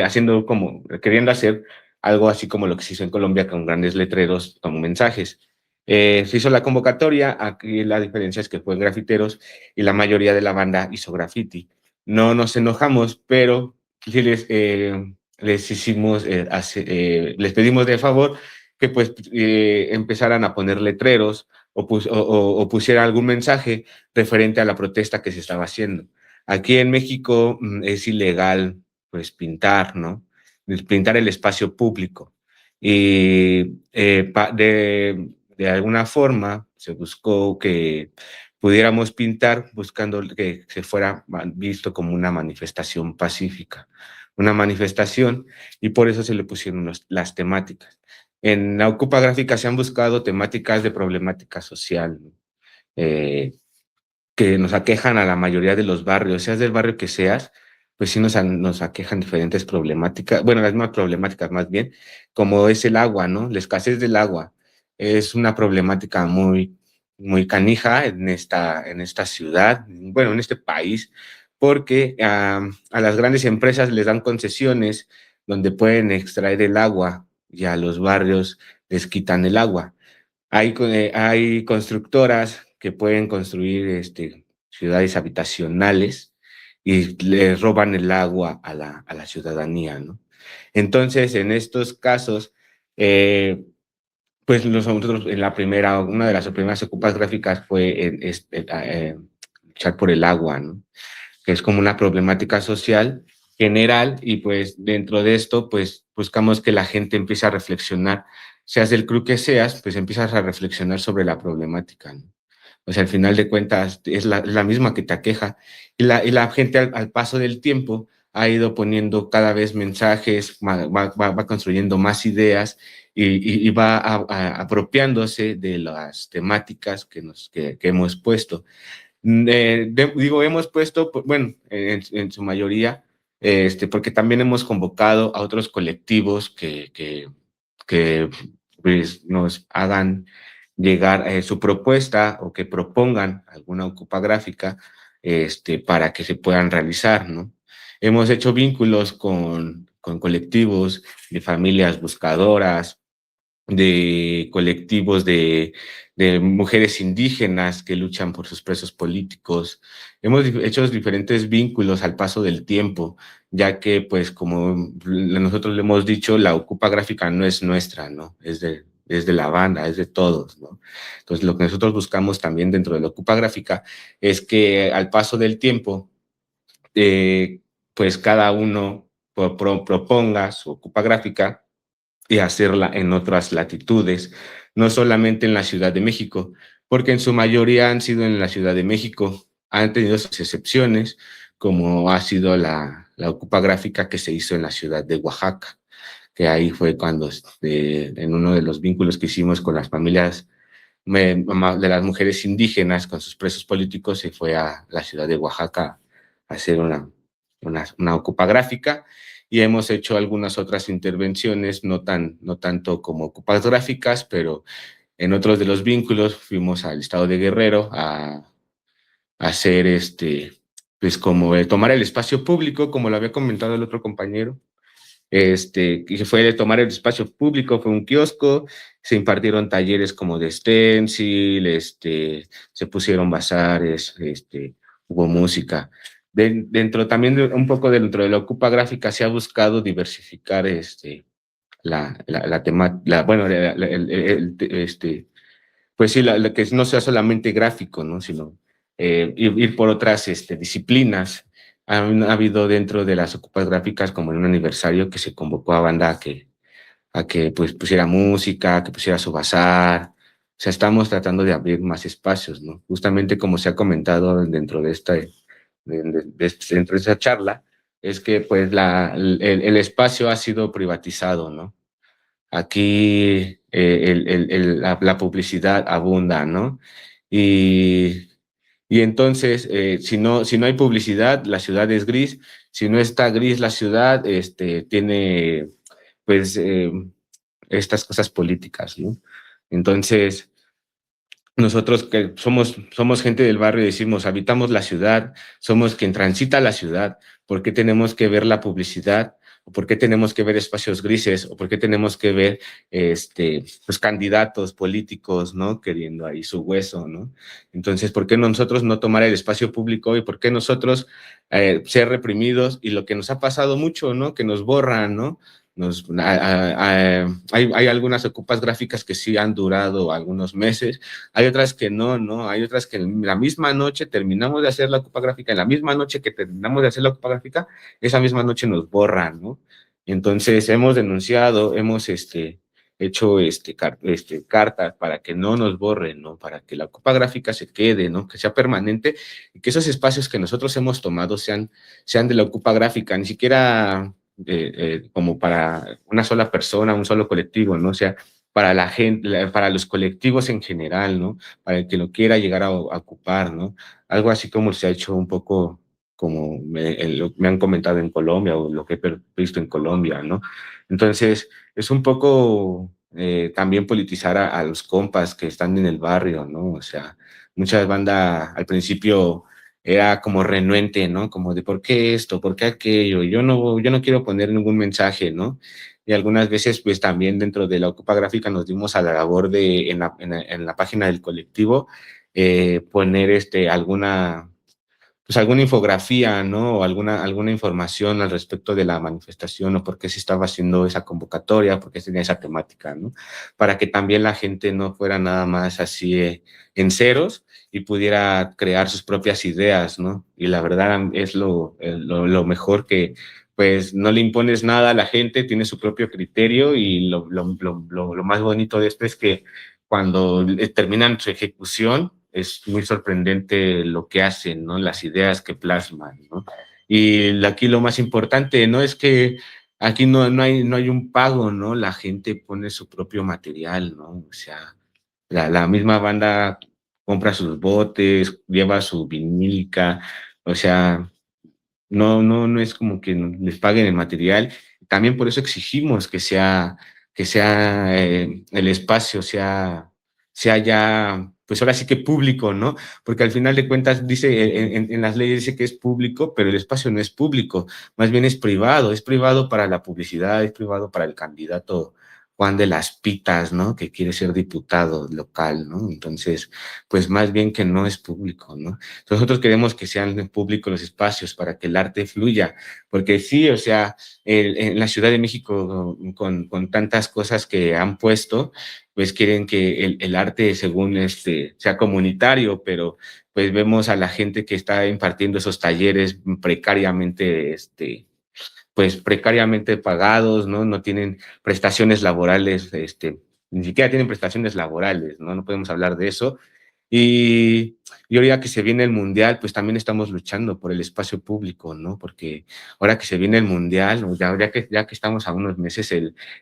haciendo como, queriendo hacer algo así como lo que se hizo en Colombia con grandes letreros como mensajes. Se hizo la convocatoria, aquí la diferencia es que fue grafiteros y la mayoría de la banda hizo graffiti. No nos enojamos, pero sí les hicimos, les pedimos de favor que pues empezaran a poner letreros o pusieran algún mensaje referente a la protesta que se estaba haciendo. Aquí en México es ilegal pues pintar, ¿no? Pintar el espacio público. Y de alguna forma se buscó que pudiéramos pintar buscando que se fuera visto como una manifestación pacífica, una manifestación, y por eso se le pusieron las temáticas. En la Ocupa Gráfica se han buscado temáticas de problemática social, ¿no? Que nos aquejan a la mayoría de los barrios, seas del barrio que seas, pues sí nos aquejan diferentes problemáticas, bueno, las mismas problemáticas más bien, como es el agua, ¿no? La escasez del agua es una problemática muy canija en esta ciudad, bueno, en este país, porque a las grandes empresas les dan concesiones donde pueden extraer el agua y a los barrios les quitan el agua. Hay constructoras que pueden construir ciudades habitacionales y le roban el agua a la ciudadanía, ¿no? Entonces, en estos casos, pues nosotros en una de las primeras ocupas gráficas fue luchar por el agua, ¿no? Que es como una problemática social general, y pues dentro de esto pues buscamos que la gente empiece a reflexionar, seas del crew que seas, pues empiezas a reflexionar sobre la problemática, ¿no? O sea, al final de cuentas es la misma que te aqueja, y la gente al paso del tiempo ha ido poniendo cada vez mensajes, va construyendo más ideas y va apropiándose de las temáticas que hemos puesto. Digo, hemos puesto, bueno, en su mayoría, porque también hemos convocado a otros colectivos que pues, nos hagan llegar su propuesta o que propongan alguna ocupa gráfica para que se puedan realizar, ¿no? Hemos hecho vínculos con colectivos de familias buscadoras, de colectivos de mujeres indígenas que luchan por sus presos políticos. Hemos hecho diferentes vínculos al paso del tiempo, ya que, pues, como nosotros le hemos dicho, la ocupa gráfica no es nuestra, ¿no? Es de la banda, es de todos, ¿no? Entonces, lo que nosotros buscamos también dentro de la ocupa gráfica es que al paso del tiempo, pues cada uno proponga su ocupa gráfica y hacerla en otras latitudes, no solamente en la Ciudad de México, porque en su mayoría han sido en la Ciudad de México. Han tenido sus excepciones, como ha sido la ocupa gráfica que se hizo en la ciudad de Oaxaca, que ahí fue cuando en uno de los vínculos que hicimos con las familias de las mujeres indígenas con sus presos políticos, se fue a la ciudad de Oaxaca a hacer una ocupa gráfica, y hemos hecho algunas otras intervenciones, no tanto como ocupas gráficas, pero en otros de los vínculos fuimos al estado de Guerrero a hacer pues como tomar el espacio público, como lo había comentado el otro compañero, que fue de tomar el espacio público, fue un kiosco, se impartieron talleres como de stencil, se pusieron bazares, hubo música. Dentro también un poco dentro de la ocupa gráfica se ha buscado diversificar bueno, pues sí, que no sea solamente gráfico, ¿no? Sino ir por otras disciplinas. Ha habido dentro de las ocupas gráficas, como en un aniversario, que se convocó a banda a que pues, pusiera música, que pusiera su bazar. O sea, estamos tratando de abrir más espacios, ¿no? Justamente como se ha comentado dentro de dentro de esta charla, es que pues el espacio ha sido privatizado, ¿no? Aquí la publicidad abunda, ¿no? Y Y entonces, si no hay publicidad, la ciudad es gris. Si no está gris la ciudad, tiene, pues, estas cosas políticas, ¿no? Entonces, nosotros que somos gente del barrio, decimos, habitamos la ciudad, somos quien transita la ciudad. ¿Por qué tenemos que ver la publicidad? ¿O por qué tenemos que ver espacios grises? ¿O por qué tenemos que ver pues, candidatos políticos, ¿no? Queriendo ahí su hueso, ¿no? Entonces, ¿por qué nosotros no tomar el espacio público y por qué nosotros ser reprimidos? Y lo que nos ha pasado mucho, ¿no? Que nos borran, ¿no? Hay algunas ocupas gráficas que sí han durado algunos meses, hay otras que no, hay otras que en la misma noche terminamos de hacer la ocupa gráfica, en la misma noche que terminamos de hacer la ocupa gráfica, esa misma noche nos borran, ¿no? Entonces hemos denunciado, hemos hecho cartas para que no nos borren, ¿no? Para que la ocupa gráfica se quede, ¿no? Que sea permanente y que esos espacios que nosotros hemos tomado sean de la ocupa gráfica, ni siquiera como para una sola persona, un solo colectivo, ¿no? O sea, para la gente, para los colectivos en general, ¿no? Para el que lo quiera llegar a ocupar, ¿no? Algo así como se ha hecho un poco como me han comentado en Colombia o lo que he visto en Colombia, ¿no? Entonces, es un poco también politizar a los compas que están en el barrio, ¿no? O sea, muchas bandas al principio era como renuente, ¿no? Como de ¿por qué esto? ¿Por qué aquello? Yo no quiero poner ningún mensaje, ¿no? Y algunas veces, pues también dentro de la Ocupa Gráfica nos dimos a la labor de, en la página del colectivo, poner pues alguna infografía, ¿no? O alguna información al respecto de la manifestación o por qué se estaba haciendo esa convocatoria, por qué tenía esa temática, ¿no? Para que también la gente no fuera nada más así en ceros y pudiera crear sus propias ideas, ¿no? Y la verdad es lo mejor que, pues, no le impones nada a la gente, tiene su propio criterio y lo más bonito de esto es que cuando terminan su ejecución, es muy sorprendente lo que hacen, ¿no? Las ideas que plasman, ¿no? Y aquí lo más importante, ¿no? Es que aquí no hay un pago, ¿no? La gente pone su propio material, ¿no? O sea, la misma banda compra sus botes, lleva su vinílica, o sea, no es como que les paguen el material. También por eso exigimos que sea el espacio, sea ya, pues ahora sí que público, ¿no? Porque al final de cuentas dice, en las leyes dice que es público, pero el espacio no es público, más bien es privado para la publicidad, es privado para el candidato Juan de las Pitas, ¿no? Que quiere ser diputado local, ¿no? Entonces, pues más bien que no es público, ¿no? Nosotros queremos que sean públicos los espacios para que el arte fluya, porque sí, o sea, en la Ciudad de México, con tantas cosas que han puesto, pues quieren que el arte, según sea comunitario, pero pues vemos a la gente que está impartiendo esos talleres precariamente, pues precariamente pagados, ¿no? No tienen prestaciones laborales, ni siquiera tienen prestaciones laborales, ¿no? No podemos hablar de eso. Y ahora que se viene el Mundial, pues también estamos luchando por el espacio público, ¿no? Porque ahora que se viene el Mundial, ya que estamos a unos meses,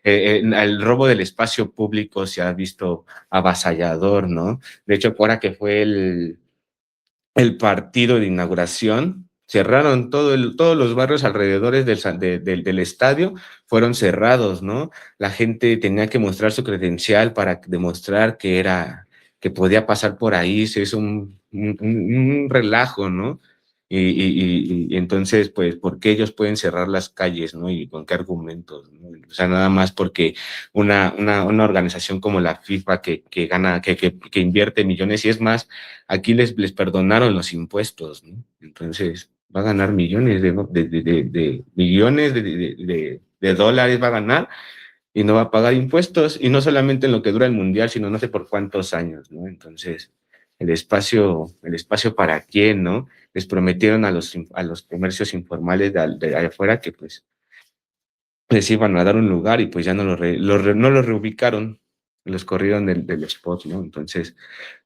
el robo del espacio público se ha visto avasallador, ¿no? De hecho, ahora que fue el partido de inauguración, cerraron todos los barrios alrededores del estadio, fueron cerrados, ¿no? La gente tenía que mostrar su credencial para demostrar que podía pasar por ahí, se hizo un relajo, ¿no? Y entonces, pues, ¿por qué ellos pueden cerrar las calles, ¿no? ¿Y con qué argumentos, ¿no? O sea, nada más porque una organización como la FIFA que gana, que invierte millones, y es más, aquí les perdonaron los impuestos, ¿no? Entonces, va a ganar millones millones de dólares, va a ganar y no va a pagar impuestos, y no solamente en lo que dura el mundial, sino no sé por cuántos años, ¿no? Entonces, el espacio para quién, ¿no? Les prometieron a los comercios informales de afuera que pues les iban a dar un lugar y pues ya no no lo reubicaron, los corrieron del spot, ¿no? Entonces,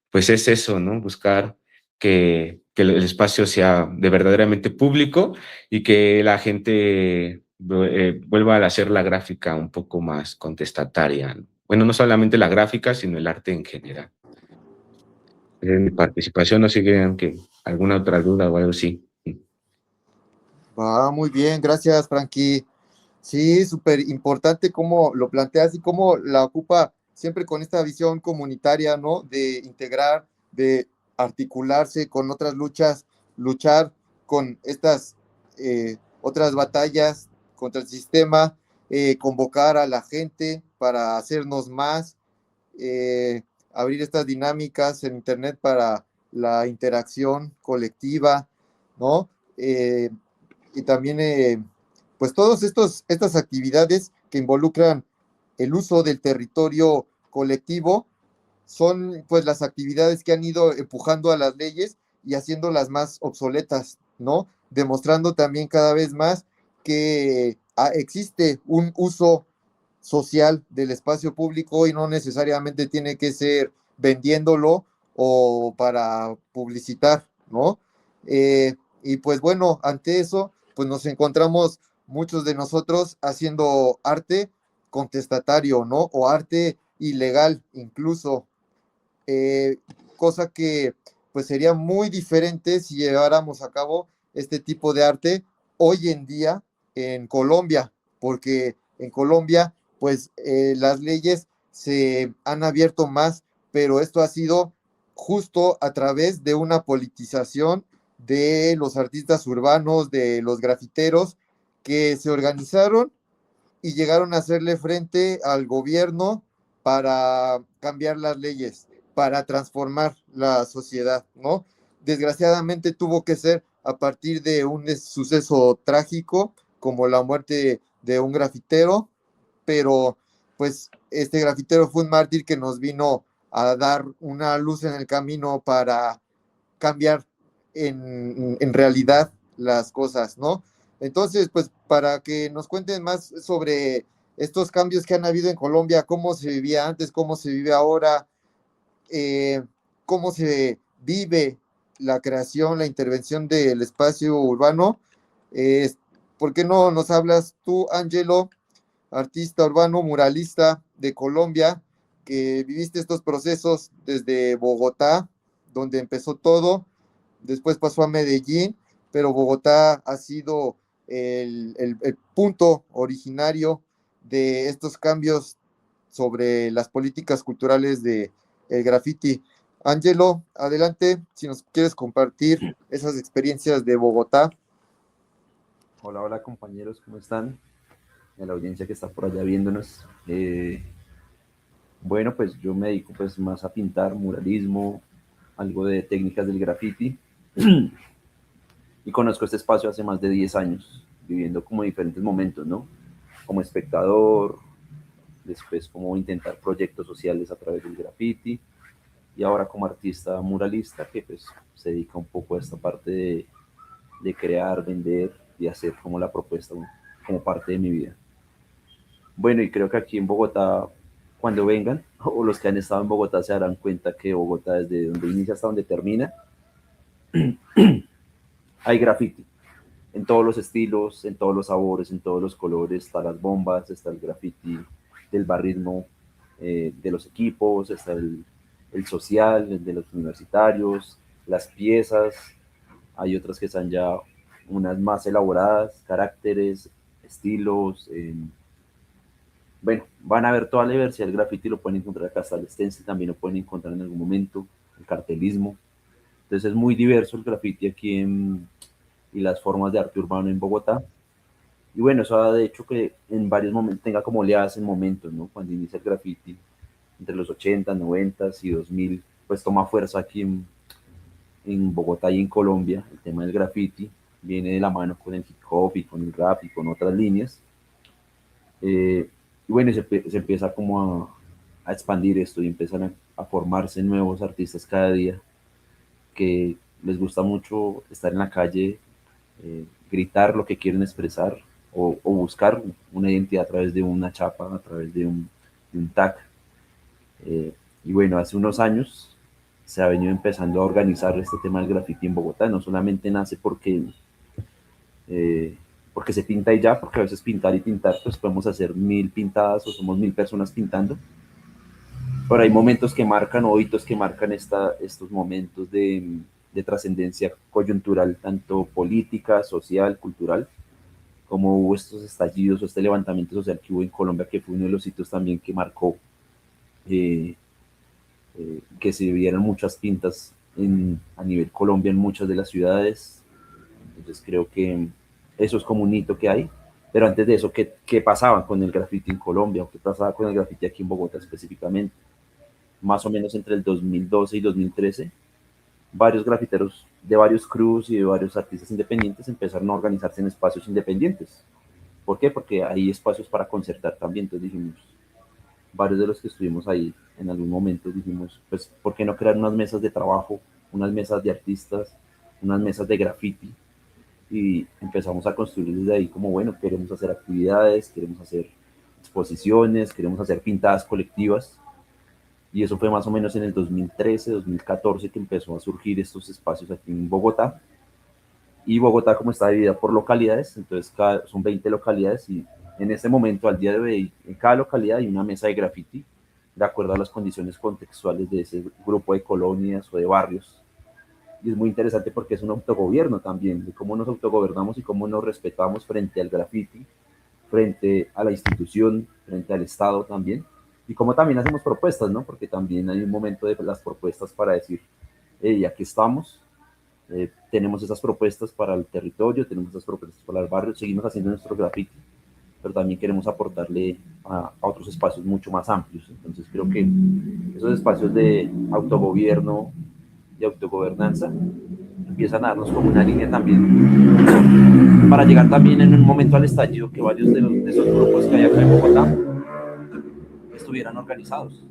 pues es eso, ¿no? Buscar que el espacio sea de verdaderamente público y que la gente vuelva a hacer la gráfica un poco más contestataria, ¿no? Bueno, no solamente la gráfica, sino el arte en general. En mi participación, no sé qué alguna otra duda o algo así. Muy bien, gracias, Frankie. Sí, súper importante cómo lo planteas y cómo la ocupa siempre con esta visión comunitaria, ¿no? De integrar, de articularse con otras luchas, luchar con estas otras batallas contra el sistema, convocar a la gente para hacernos más, eh, abrir estas dinámicas en Internet para la interacción colectiva, ¿no? Y también pues todas estas actividades que involucran el uso del territorio colectivo son pues las actividades que han ido empujando a las leyes y haciéndolas más obsoletas, ¿no? Demostrando también cada vez más que existe un uso social del espacio público y no necesariamente tiene que ser vendiéndolo o para publicitar, ¿no? Y pues bueno, ante eso, pues nos encontramos muchos de nosotros haciendo arte contestatario, ¿no? O arte ilegal incluso, eh, cosa que pues sería muy diferente si lleváramos a cabo este tipo de arte hoy en día en Colombia, porque en Colombia pues las leyes se han abierto más, pero esto ha sido justo a través de una politización de los artistas urbanos, de los grafiteros, que se organizaron y llegaron a hacerle frente al gobierno para cambiar las leyes, para transformar la sociedad, ¿no? Desgraciadamente tuvo que ser a partir de un suceso trágico como la muerte de un grafitero, pero pues este grafitero fue un mártir que nos vino a dar una luz en el camino para cambiar en realidad las cosas, ¿no? Entonces, pues para que nos cuenten más sobre estos cambios que han habido en Colombia, cómo se vivía antes, cómo se vive ahora, eh, cómo se vive la creación, la intervención del espacio urbano. Eh, ¿Por qué no nos hablas tú, Angelo, artista urbano, muralista de Colombia, que viviste estos procesos desde Bogotá, donde empezó todo, después pasó a Medellín, pero Bogotá ha sido el punto originario de estos cambios sobre las políticas culturales de el graffiti. Angelo, adelante, si nos quieres compartir esas experiencias de Bogotá. Hola, hola compañeros, ¿cómo están? A la audiencia que está por allá viéndonos. Bueno, pues yo me dedico pues más a pintar, muralismo, algo de técnicas del graffiti. Y conozco este espacio hace más de 10 años, viviendo como diferentes momentos, ¿no? Como espectador, después como intentar proyectos sociales a través del graffiti, y ahora como artista muralista que pues se dedica un poco a esta parte de crear, vender y hacer como la propuesta como parte de mi vida. Bueno, y creo que aquí en Bogotá, cuando vengan, o los que han estado en Bogotá se darán cuenta que Bogotá, desde donde inicia hasta donde termina, hay graffiti en todos los estilos, en todos los sabores, en todos los colores. Está las bombas, está el graffiti del barrismo, de los equipos, está el social, el de los universitarios, las piezas. Hay otras que están ya unas más elaboradas, caracteres, estilos. Bueno, van a ver toda la diversidad del graffiti, lo pueden encontrar acá, hasta el stencil también lo pueden encontrar en algún momento, el cartelismo. Entonces es muy diverso el graffiti aquí y las formas de arte urbano en Bogotá. Y bueno, eso ha de hecho que en varios momentos tenga como oleadas en momentos, ¿no? Cuando inicia el graffiti, entre los 80, 90 y 2000, pues toma fuerza aquí en Bogotá y en Colombia. El tema del graffiti viene de la mano con el hip hop y con el rap y con otras líneas. Y bueno, se empieza como a expandir esto y empiezan a formarse nuevos artistas cada día que les gusta mucho estar en la calle, gritar lo que quieren expresar o buscar una identidad a través de una chapa, a través de un tag. Y bueno, hace unos años se ha venido empezando a organizar este tema del graffiti en Bogotá. No solamente nace porque se pinta y ya, porque a veces pintar y pintar, pues podemos hacer 1000 pintadas o somos 1000 personas pintando. Pero hay momentos que marcan, o hitos que marcan estos momentos de de trascendencia coyuntural, tanto política, social, cultural, como hubo estos estallidos o este levantamiento social que hubo en Colombia, que fue uno de los sitios también que marcó que se vieran muchas pintas a nivel Colombia en muchas de las ciudades. Entonces creo que eso es como un hito que hay. Pero antes de eso, ¿qué pasaba con el graffiti en Colombia? ¿O qué pasaba con el graffiti aquí en Bogotá específicamente? Más o menos entre el 2012 y 2013, varios grafiteros de varios crews y de varios artistas independientes empezaron a organizarse en espacios independientes. ¿Por qué? Porque hay espacios para concertar también. Entonces dijimos, varios de los que estuvimos ahí en algún momento dijimos, pues, ¿por qué no crear unas mesas de trabajo, unas mesas de artistas, unas mesas de graffiti? Y empezamos a construir desde ahí como, bueno, queremos hacer actividades, queremos hacer exposiciones, queremos hacer pintadas colectivas. Y eso fue más o menos en el 2013, 2014 que empezó a surgir estos espacios aquí en Bogotá. Y Bogotá, como está dividida por localidades, entonces son 20 localidades y en este momento, al día de hoy, en cada localidad hay una mesa de graffiti de acuerdo a las condiciones contextuales de ese grupo de colonias o de barrios. Y es muy interesante porque es un autogobierno también, de cómo nos autogobernamos y cómo nos respetamos frente al graffiti, frente a la institución, frente al Estado también. Y cómo también hacemos propuestas, ¿no? Porque también hay un momento de las propuestas para decir, hey, aquí estamos, tenemos esas propuestas para el territorio, tenemos esas propuestas para el barrio, seguimos haciendo nuestro graffiti, pero también queremos aportarle a otros espacios mucho más amplios. Entonces creo que esos espacios de autogobierno y autogobernanza empiezan a darnos como una línea también para llegar también en un momento al estallido que varios de esos grupos que hay acá en Bogotá estuvieran organizados.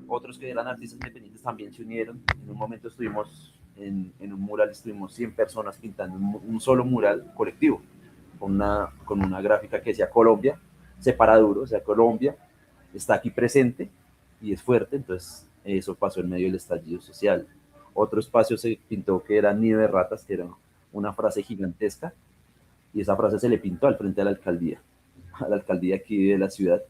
Otros que eran artistas independientes también se unieron. En un momento estuvimos en un mural, estuvimos 100 personas pintando un solo mural colectivo, con una gráfica que decía Colombia, separa duro, o sea, Colombia está aquí presente y es fuerte. Entonces eso pasó en medio del estallido social. Otro espacio se pintó que era Nido de Ratas, que era una frase gigantesca, y esa frase se le pintó al frente de a la alcaldía aquí de la ciudad.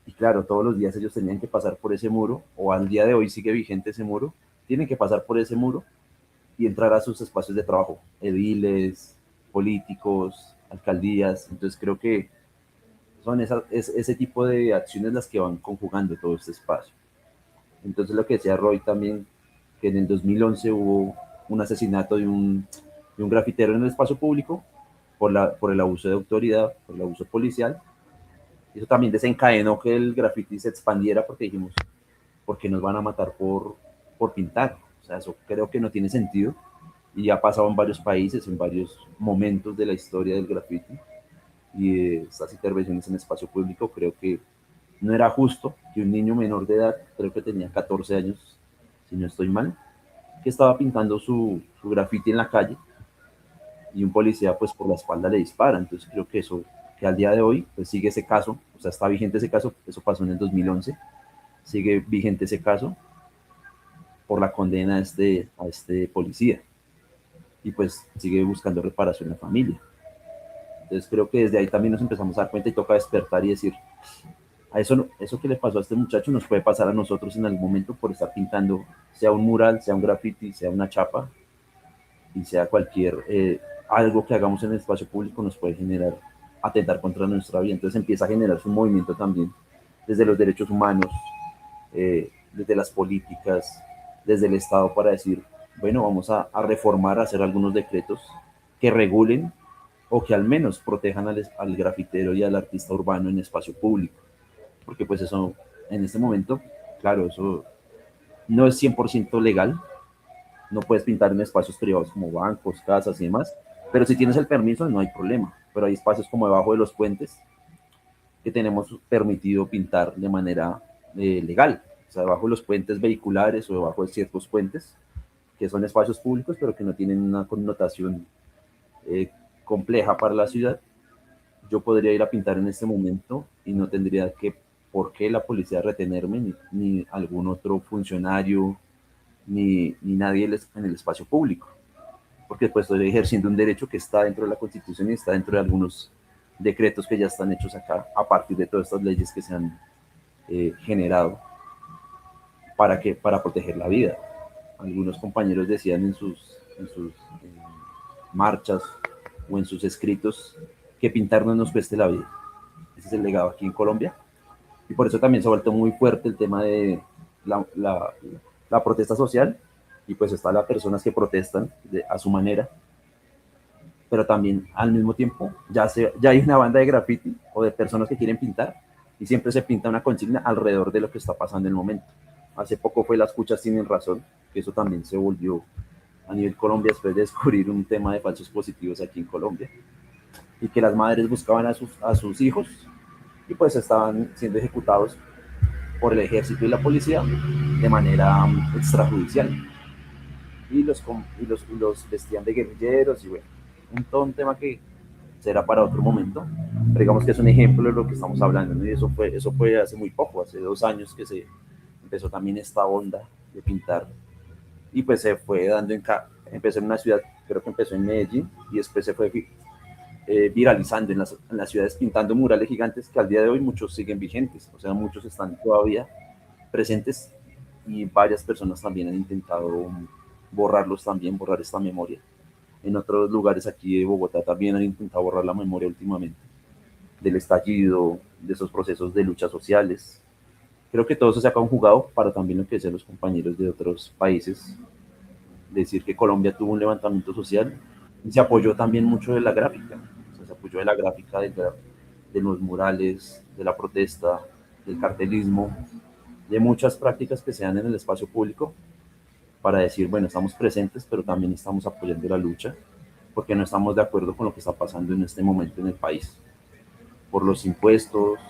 Y claro, todos los días ellos tenían que pasar por ese muro, o al día de hoy sigue vigente ese muro, tienen que pasar por ese muro y entrar a sus espacios de trabajo, ediles, políticos, alcaldías. Entonces creo que son ese tipo de acciones las que van conjugando todo este espacio. Entonces lo que decía Roy también, que en el 2011 hubo un asesinato de un grafitero en el espacio público por el abuso de autoridad, por el abuso policial. Eso también desencadenó que el graffiti se expandiera porque dijimos, ¿por qué nos van a matar por pintar? O sea, eso creo que no tiene sentido y ya ha pasado en varios países, en varios momentos de la historia del graffiti y de estas intervenciones en espacio público. Creo que no era justo que un niño menor de edad, creo que tenía 14 años, si no estoy mal, que estaba pintando su graffiti en la calle y un policía pues por la espalda le dispara. Entonces creo que eso, que al día de hoy pues sigue ese caso, o sea, está vigente ese caso, eso pasó en el 2011, sigue vigente ese caso por la condena a este policía y pues sigue buscando reparación a la familia. Entonces creo que desde ahí también nos empezamos a dar cuenta y toca despertar y decir, eso que le pasó a este muchacho nos puede pasar a nosotros en algún momento por estar pintando, sea un mural, sea un graffiti, sea una chapa y sea cualquier algo que hagamos en el espacio público nos puede generar, atentar contra nuestra vida. Entonces empieza a generarse un movimiento también desde los derechos humanos, desde las políticas, desde el Estado para decir, bueno, vamos a reformar, a hacer algunos decretos que regulen o que al menos protejan al grafitero y al artista urbano en espacio público. Porque pues eso, en este momento, claro, eso no es 100% legal, no puedes pintar en espacios privados como bancos, casas y demás, pero si tienes el permiso no hay problema, pero hay espacios como debajo de los puentes que tenemos permitido pintar de manera legal, o sea, debajo de los puentes vehiculares o debajo de ciertos puentes, que son espacios públicos, pero que no tienen una connotación compleja para la ciudad. Yo podría ir a pintar en este momento y no tendría por qué la policía retenerme, ni algún otro funcionario, ni nadie en el espacio público, porque pues estoy ejerciendo un derecho que está dentro de la Constitución y está dentro de algunos decretos que ya están hechos acá a partir de todas estas leyes que se han generado para proteger la vida. algunos compañeros decían en sus marchas o en sus escritos que pintar no nos cueste la vida. Ese es el legado aquí en Colombia. Y por eso también se ha vuelto muy fuerte el tema de la protesta social. Y pues están las personas que protestan a su manera, pero también al mismo tiempo ya hay una banda de graffiti o de personas que quieren pintar y siempre se pinta una consigna alrededor de lo que está pasando en el momento. Hace poco fue Las Cuchas Tienen Razón, que eso también se volvió a nivel Colombia después de descubrir un tema de falsos positivos aquí en Colombia, y que las madres buscaban a sus hijos y pues estaban siendo ejecutados por el ejército y la policía de manera extrajudicial, y los vestían de guerrilleros y bueno, todo un tema que será para otro momento, pero digamos que es un ejemplo de lo que estamos hablando, ¿no? Y eso fue hace muy poco, hace 2 años que se empezó también esta onda de pintar, y pues se fue dando empezó en una ciudad, creo que empezó en Medellín, y después se fue viralizando en las ciudades, pintando murales gigantes que al día de hoy muchos siguen vigentes, o sea, muchos están todavía presentes, y varias personas también han intentado borrarlos también, borrar esta memoria. En otros lugares aquí de Bogotá también han intentado borrar la memoria últimamente del estallido, de esos procesos de luchas sociales. Creo que todo eso se ha conjugado para también lo que decían los compañeros de otros países, decir que Colombia tuvo un levantamiento social y se apoyó también mucho de la gráfica, o sea, se apoyó de la gráfica, de los murales, de la protesta, del cartelismo, de muchas prácticas que se dan en el espacio público para decir, bueno, estamos presentes, pero también estamos apoyando la lucha, porque no estamos de acuerdo con lo que está pasando en este momento en el país, por los impuestos,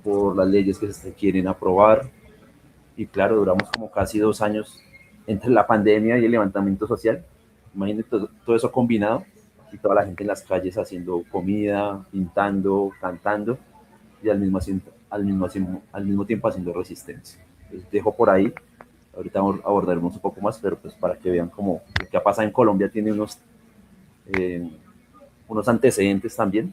por las leyes que se quieren aprobar, y claro, duramos como casi 2 años entre la pandemia y el levantamiento social. Imagínate todo eso combinado, y toda la gente en las calles haciendo comida, pintando, cantando, y al mismo tiempo haciendo resistencia. Les dejo por ahí. Ahorita abordaremos un poco más, pero pues para que vean cómo lo que ha pasado en Colombia tiene unos antecedentes también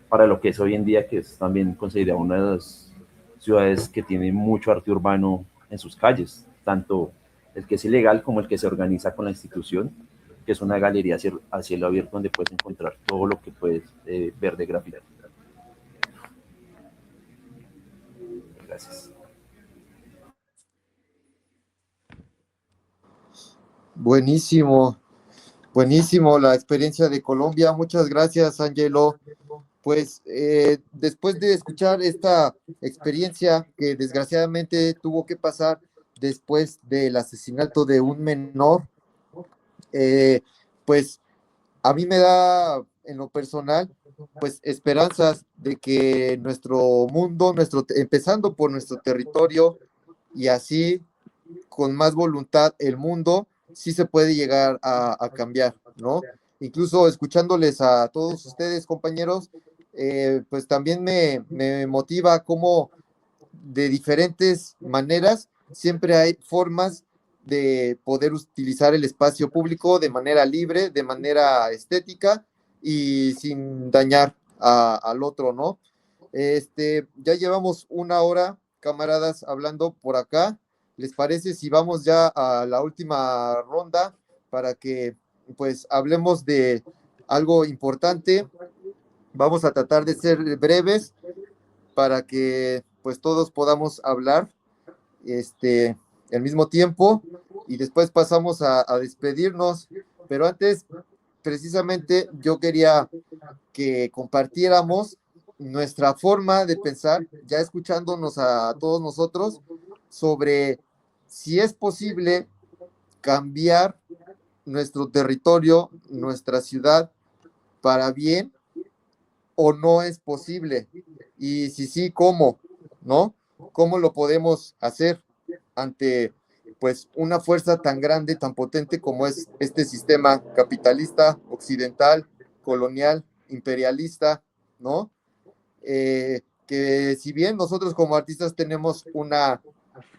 para lo que es hoy en día, que es también considerada una de las ciudades que tiene mucho arte urbano en sus calles, tanto el que es ilegal como el que se organiza con la institución, que es una galería a cielo abierto donde puedes encontrar todo lo que puedes ver de grafiti. Gracias. Buenísimo, buenísimo la experiencia de Colombia. Muchas gracias, Angelo. Pues después de escuchar esta experiencia que desgraciadamente tuvo que pasar después del asesinato de un menor, pues a mí me da en lo personal pues esperanzas de que nuestro mundo, empezando por nuestro territorio y así con más voluntad el mundo, sí se puede llegar a cambiar, ¿no? Incluso escuchándoles a todos ustedes, compañeros, pues también me motiva cómo de diferentes maneras siempre hay formas de poder utilizar el espacio público de manera libre, de manera estética y sin dañar al otro, ¿no? Ya llevamos 1 hora, camaradas, hablando por acá. ¿Les parece si vamos ya a la última ronda para que pues hablemos de algo importante? Vamos a tratar de ser breves para que pues todos podamos hablar al mismo tiempo y después pasamos a despedirnos, pero antes precisamente yo quería que compartiéramos nuestra forma de pensar, ya escuchándonos a todos nosotros, sobre si es posible cambiar nuestro territorio, nuestra ciudad para bien o no es posible. Y si sí, ¿cómo? ¿No? ¿Cómo lo podemos hacer ante pues una fuerza tan grande, tan potente como es este sistema capitalista, occidental, colonial, imperialista, ¿no? Que si bien nosotros como artistas tenemos una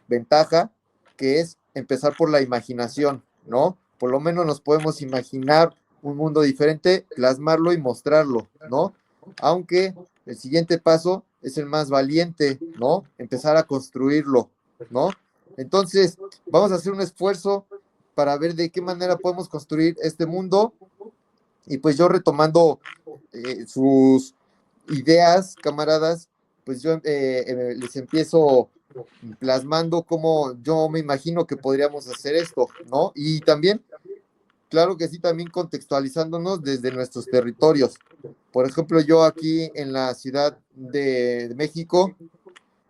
ventaja, que es empezar por la imaginación, ¿no? Por lo menos nos podemos imaginar un mundo diferente, plasmarlo y mostrarlo, ¿no? Aunque el siguiente paso es el más valiente, ¿no? Empezar a construirlo, ¿no? Entonces, vamos a hacer un esfuerzo para ver de qué manera podemos construir este mundo. Y pues yo retomando sus ideas, camaradas, pues yo les empiezo plasmando cómo yo me imagino que podríamos hacer esto, ¿no? Y también, claro que sí, también contextualizándonos desde nuestros territorios. Por ejemplo, yo aquí en la Ciudad de México,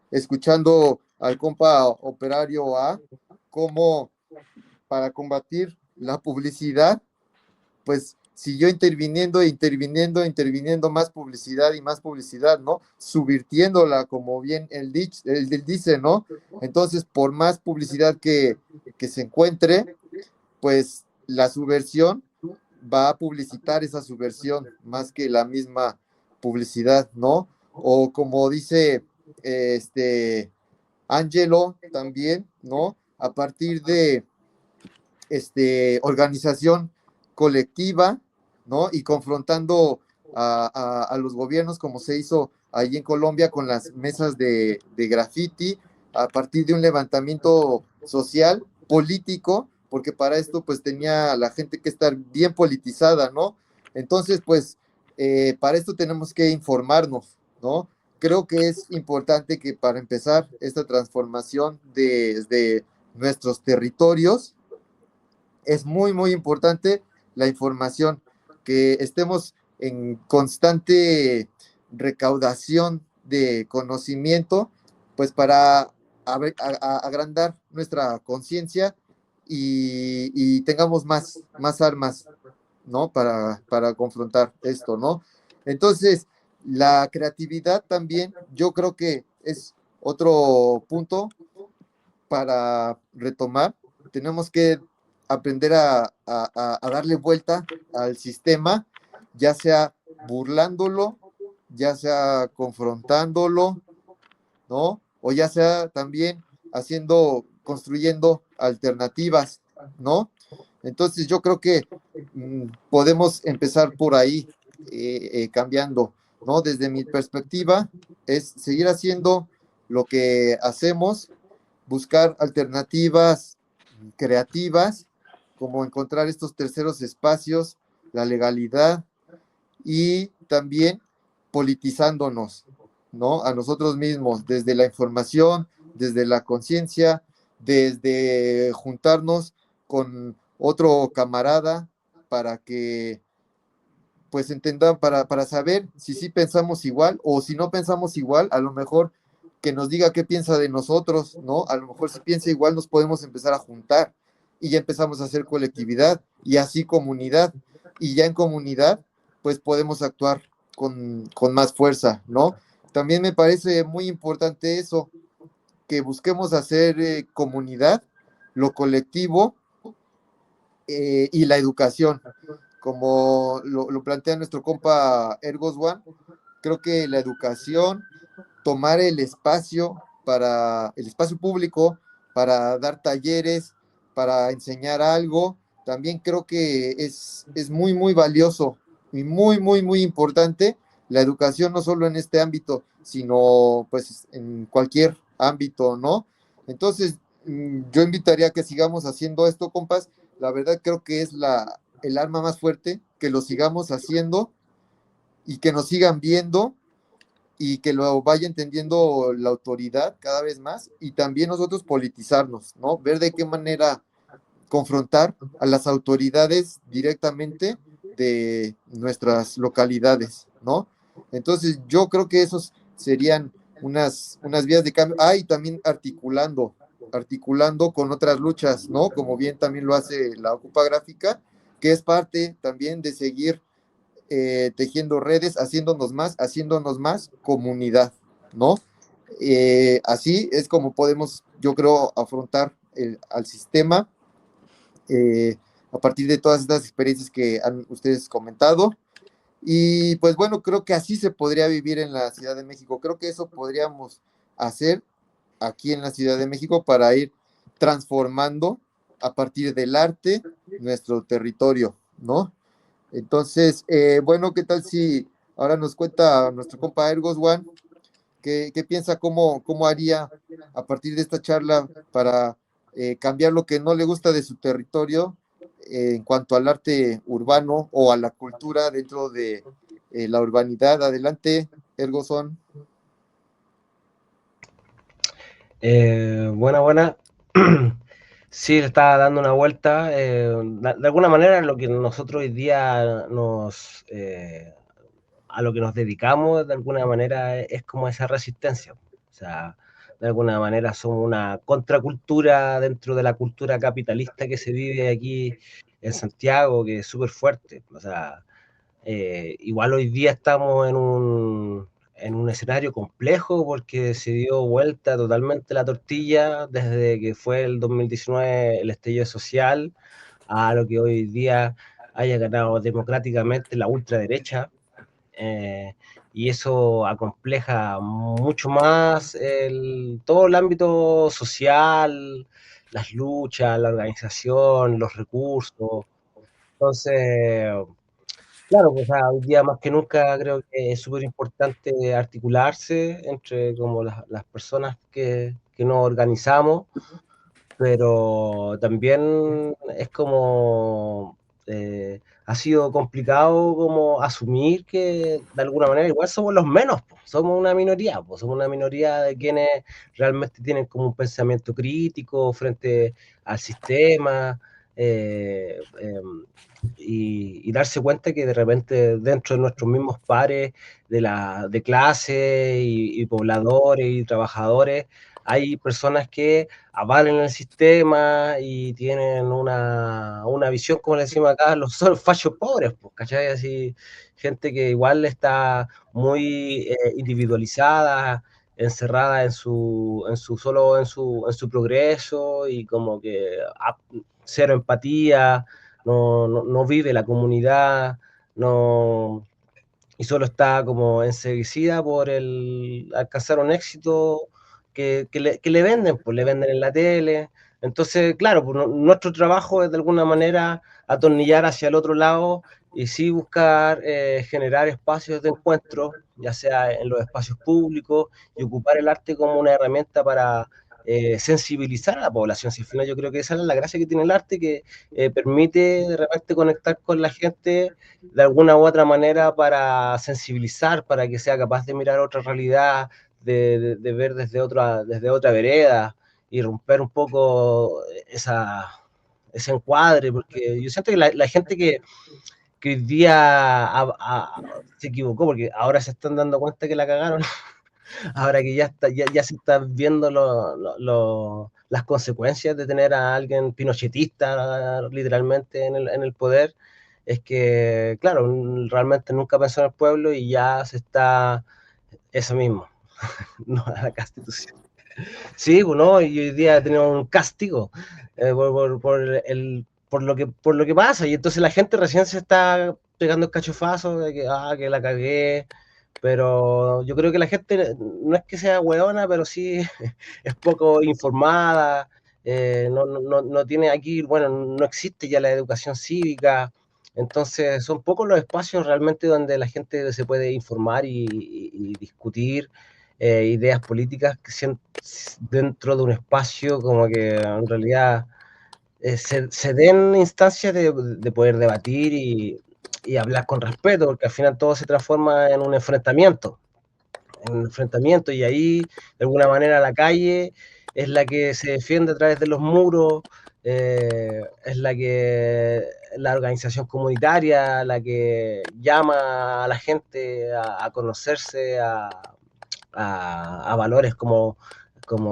escuchando al compa Operario A, cómo para combatir la publicidad, pues siguió interviniendo más publicidad y más publicidad, ¿no? Subvirtiéndola, como bien él dice, ¿no? Entonces, por más publicidad que se encuentre, pues la subversión va a publicitar esa subversión más que la misma publicidad, ¿no? O como dice Angelo también, ¿no? A partir de organización colectiva, ¿no? Y confrontando a los gobiernos como se hizo allí en Colombia con las mesas de graffiti, a partir de un levantamiento social, político, porque para esto pues tenía la gente que estar bien politizada, ¿no? Entonces pues para esto tenemos que informarnos, ¿no? Creo que es importante que para empezar esta transformación desde nuestros territorios, es muy, muy importante la información, que estemos en constante recaudación de conocimiento, pues para agrandar nuestra conciencia y tengamos más armas, ¿no? Para confrontar esto, ¿no? Entonces, la creatividad también, yo creo que es otro punto para retomar. Tenemos que aprender a darle vuelta al sistema, ya sea burlándolo, ya sea confrontándolo, ¿no? O ya sea también construyendo alternativas, ¿no? Entonces yo creo que podemos empezar por ahí, cambiando, ¿no? Desde mi perspectiva, es seguir haciendo lo que hacemos, buscar alternativas creativas, como encontrar estos terceros espacios, la legalidad y también politizándonos, ¿no? A nosotros mismos, desde la información, desde la conciencia, desde juntarnos con otro camarada para que pues entendan, para saber si sí pensamos igual o si no pensamos igual, a lo mejor que nos diga qué piensa de nosotros, ¿no? A lo mejor si piensa igual nos podemos empezar a juntar y ya empezamos a hacer colectividad y así comunidad. Y ya en comunidad, pues podemos actuar con más fuerza, ¿no? También me parece muy importante eso, que busquemos hacer comunidad, lo colectivo y la educación. Como lo plantea nuestro compa Ergos One, creo que la educación, tomar el espacio público para dar talleres, para enseñar algo, también creo que es muy, muy valioso y muy, muy, muy importante la educación, no solo en este ámbito, sino pues en cualquier ámbito, ¿no? Entonces, yo invitaría a que sigamos haciendo esto, compas. La verdad creo que es el arma más fuerte, que lo sigamos haciendo y que nos sigan viendo y que lo vaya entendiendo la autoridad cada vez más y también nosotros politizarnos, ¿no? Ver de qué manera confrontar a las autoridades directamente de nuestras localidades, ¿no? Entonces yo creo que esos serían unas vías de cambio. Y también articulando con otras luchas, ¿no? Como bien también lo hace la Ocupa Gráfica, que es parte también de seguir tejiendo redes, haciéndonos más comunidad, ¿no? Así es como podemos, yo creo, afrontar al sistema a partir de todas estas experiencias que han ustedes comentado. Y pues bueno, creo que así se podría vivir en la Ciudad de México. Creo que eso podríamos hacer aquí en la Ciudad de México para ir transformando a partir del arte nuestro territorio, ¿no? Entonces, bueno, ¿qué tal si ahora nos cuenta nuestro compa Ergos One qué piensa, cómo haría a partir de esta charla para cambiar lo que no le gusta de su territorio en cuanto al arte urbano o a la cultura dentro de la urbanidad. Adelante, Ergozón. Buena. Sí, le estaba dando una vuelta. De alguna manera, lo que nosotros hoy día a lo que nos dedicamos, de alguna manera, es como esa resistencia. O sea, de alguna manera somos una contracultura dentro de la cultura capitalista que se vive aquí en Santiago, que es súper fuerte. O sea, igual hoy día estamos en un escenario complejo porque se dio vuelta totalmente la tortilla desde que fue el 2019 el estallido social a lo que hoy día haya ganado democráticamente la ultraderecha. Y eso acompleja mucho más todo el ámbito social, las luchas, la organización, los recursos. Entonces, claro, pues, hoy día más que nunca creo que es súper importante articularse entre como las personas que nos organizamos, pero también es como ha sido complicado como asumir que de alguna manera igual somos los menos, po. Somos una minoría de quienes realmente tienen como un pensamiento crítico frente al sistema. eh, eh, y darse cuenta que de repente dentro de nuestros mismos pares de clase y pobladores y trabajadores hay personas que avalen el sistema y tienen una visión, como le decimos acá, son fachos pobres, pues, ¿cachai? Así, gente que igual está muy individualizada, encerrada solo en su progreso y como que cero empatía, no vive la comunidad, no, y solo está como enseguecida por el alcanzar un éxito que le venden, pues le venden en la tele. Entonces, claro, pues, nuestro trabajo es de alguna manera atornillar hacia el otro lado y sí buscar generar espacios de encuentro, ya sea en los espacios públicos, y ocupar el arte como una herramienta para sensibilizar a la población. Si al final yo creo que esa es la gracia que tiene el arte, que permite de repente conectar con la gente de alguna u otra manera para sensibilizar, para que sea capaz de mirar otra realidad, de ver desde otra vereda y romper un poco ese encuadre, porque yo siento que la gente que hoy día se equivocó, porque ahora se están dando cuenta que la cagaron, ahora que ya se están viendo las consecuencias de tener a alguien pinochetista literalmente en el poder, es que, claro, realmente nunca pensó en el pueblo y ya se está eso mismo, no a la Constitución. Sí, bueno, y hoy día tenemos un castigo por lo que pasa, y entonces la gente recién se está pegando el cachofazo de que la cagué, pero yo creo que la gente no es que sea hueona, pero sí es poco informada, no tiene aquí, bueno, no existe ya la educación cívica, entonces son pocos los espacios realmente donde la gente se puede informar y discutir ideas políticas que dentro de un espacio como que en realidad se den instancias de poder debatir y hablar con respeto, porque al final todo se transforma en un enfrentamiento, y ahí de alguna manera la calle es la que se defiende a través de los muros, es la organización comunitaria, la que llama a la gente a conocerse, a valores como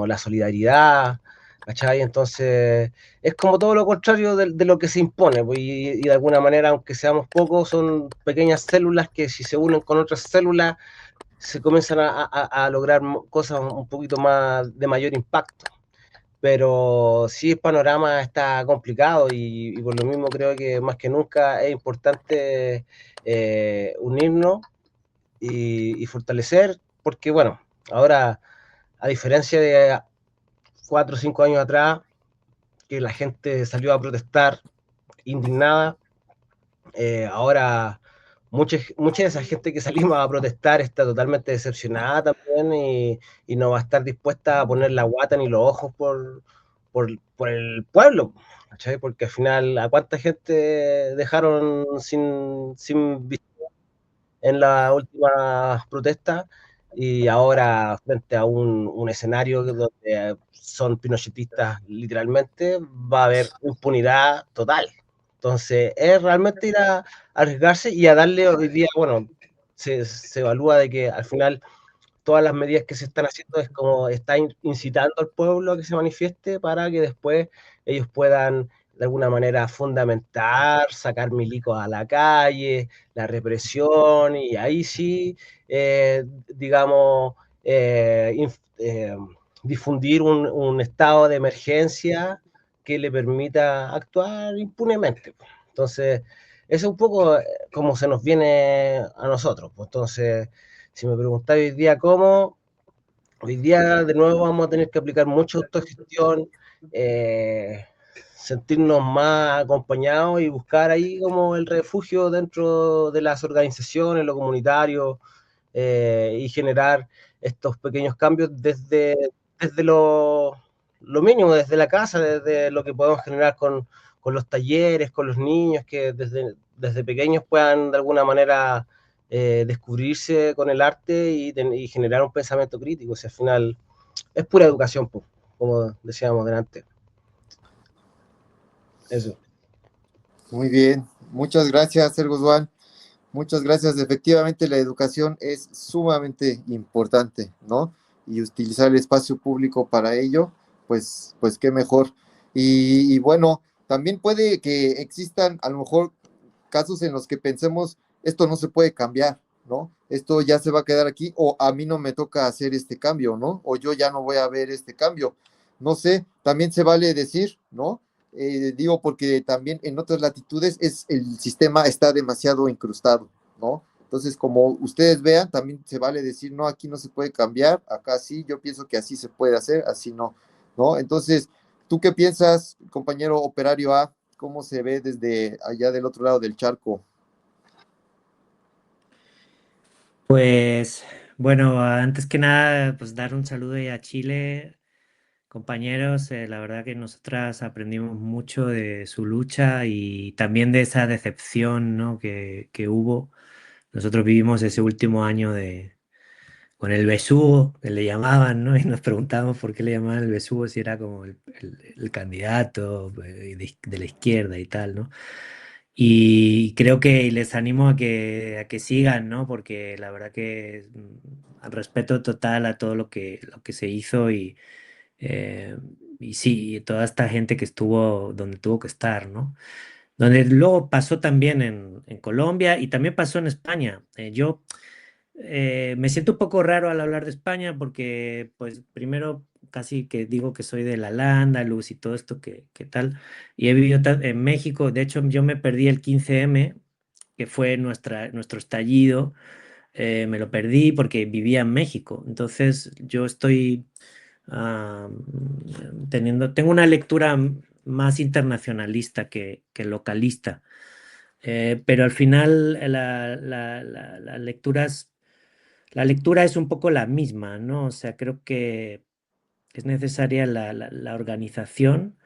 la solidaridad, ¿cachai? Entonces, es como todo lo contrario de lo que se impone, pues, y de alguna manera, aunque seamos pocos, son pequeñas células que si se unen con otras células, se comienzan a lograr cosas un poquito más de mayor impacto. Pero sí, el panorama está complicado y por lo mismo creo que más que nunca es importante unirnos y fortalecer, porque bueno, ahora, a diferencia de 4 o 5 años atrás, que la gente salió a protestar indignada, ahora mucha de esa gente que salimos a protestar está totalmente decepcionada también y no va a estar dispuesta a poner la guata ni los ojos por el pueblo, ¿cachai? Porque al final, ¿a cuánta gente dejaron sin en las últimas protestas? Y ahora, frente a un escenario donde son pinochetistas literalmente, va a haber impunidad total. Entonces, es realmente ir a arriesgarse y a darle hoy día, bueno, se evalúa de que al final todas las medidas que se están haciendo es como está incitando al pueblo a que se manifieste para que después ellos puedan de alguna manera fundamentar, sacar milicos a la calle, la represión, y ahí sí, digamos, difundir un estado de emergencia que le permita actuar impunemente. Entonces, eso es un poco como se nos viene a nosotros. Pues entonces, si me preguntáis hoy día cómo, hoy día de nuevo vamos a tener que aplicar mucha autogestión, eh, sentirnos más acompañados y buscar ahí como el refugio dentro de las organizaciones, lo comunitario, y generar estos pequeños cambios desde lo mínimo, desde la casa, desde lo que podemos generar con los talleres, con los niños, que desde pequeños puedan de alguna manera descubrirse con el arte y generar un pensamiento crítico. O sea, al final es pura educación, pues, como decíamos delante. Eso. Muy bien, muchas gracias, Sergio Juan. Muchas gracias. Efectivamente, la educación es sumamente importante, ¿no? Y utilizar el espacio público para ello, pues qué mejor. Y bueno, también puede que existan a lo mejor casos en los que pensemos, esto no se puede cambiar, ¿no? Esto ya se va a quedar aquí, o a mí no me toca hacer este cambio, ¿no? O yo ya no voy a ver este cambio. No sé, también se vale decir, ¿no? Digo, porque también en otras latitudes el sistema está demasiado incrustado, ¿no? Entonces, como ustedes vean, también se vale decir, no, aquí no se puede cambiar, acá sí, yo pienso que así se puede hacer, así no, ¿no? Entonces, ¿tú qué piensas, compañero operario A? ¿Cómo se ve desde allá del otro lado del charco? Pues bueno, antes que nada, pues dar un saludo ahí a Chile, compañeros. La verdad que nosotras aprendimos mucho de su lucha y también de esa decepción, ¿no? que hubo. Nosotros vivimos ese último año con el besugo, que le llamaban, ¿no? Y nos preguntábamos por qué le llamaban el besugo, si era como el candidato de la izquierda y tal, ¿no? Y creo que les animo a que sigan, ¿no? Porque la verdad que respeto total a todo lo que se hizo eh, y sí, toda esta gente que estuvo donde tuvo que estar, ¿no? Donde luego pasó también en Colombia y también pasó en España. Yo me siento un poco raro al hablar de España porque, pues, primero casi que digo que soy de la Al-Ándalus y todo esto que tal. Y he vivido en México. De hecho, yo me perdí el 15M, que fue nuestro estallido. Me lo perdí porque vivía en México. Entonces, yo estoy ah, tengo una lectura más internacionalista que localista. Pero al final la lectura es un poco la misma, ¿no? O sea, creo que es necesaria la organización,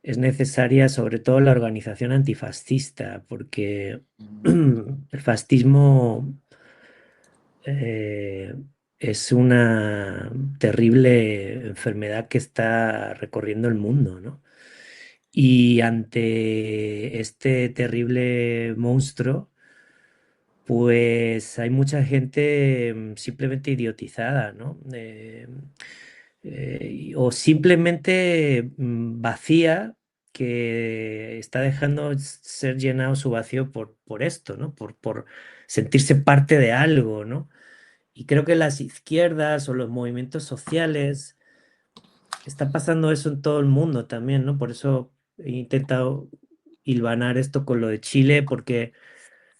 es necesaria sobre todo la organización antifascista, porque el fascismo eh, es una terrible enfermedad que está recorriendo el mundo, ¿no? Y ante este terrible monstruo, pues hay mucha gente simplemente idiotizada, ¿no? O simplemente vacía, que está dejando ser llenado su vacío por esto, ¿no? Por sentirse parte de algo, ¿no? Y creo que las izquierdas o los movimientos sociales está pasando eso en todo el mundo también, ¿no? Por eso he intentado hilvanar esto con lo de Chile, porque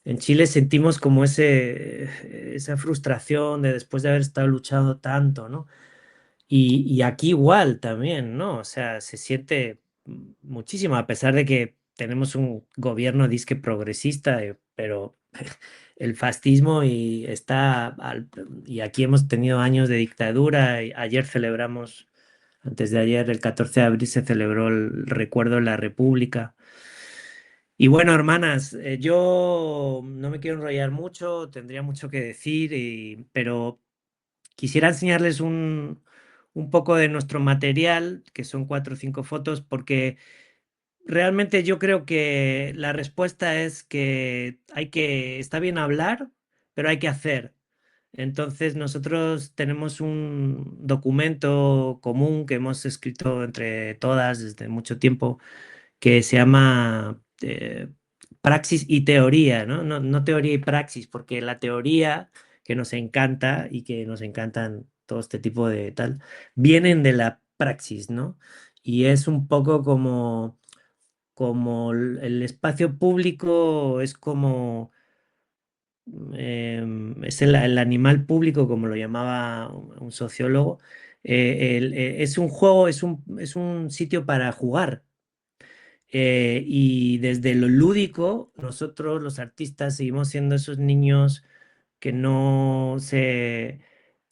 en Chile sentimos como esa frustración de después de haber estado luchando tanto, ¿no? Y aquí igual también, ¿no? O sea, se siente muchísimo, a pesar de que tenemos un gobierno disque progresista, pero el fascismo y aquí hemos tenido años de dictadura. Y ayer celebramos Antes de ayer, el 14 de abril, se celebró el recuerdo de la República. Y bueno, hermanas, yo no me quiero enrollar mucho, tendría mucho que decir, pero quisiera enseñarles un poco de nuestro material, que son 4 o 5 fotos, porque realmente yo creo que la respuesta es que está bien hablar, pero hay que hacer. Entonces nosotros tenemos un documento común que hemos escrito entre todas desde mucho tiempo, que se llama Praxis y Teoría, ¿no? No teoría y praxis, porque la teoría que nos encanta y que nos encantan todo este tipo de tal, vienen de la praxis, ¿no? Y es un poco como el espacio público es como es el animal público, como lo llamaba un sociólogo. Es un juego, es un sitio para jugar. Y desde lo lúdico, nosotros los artistas seguimos siendo esos niños que no se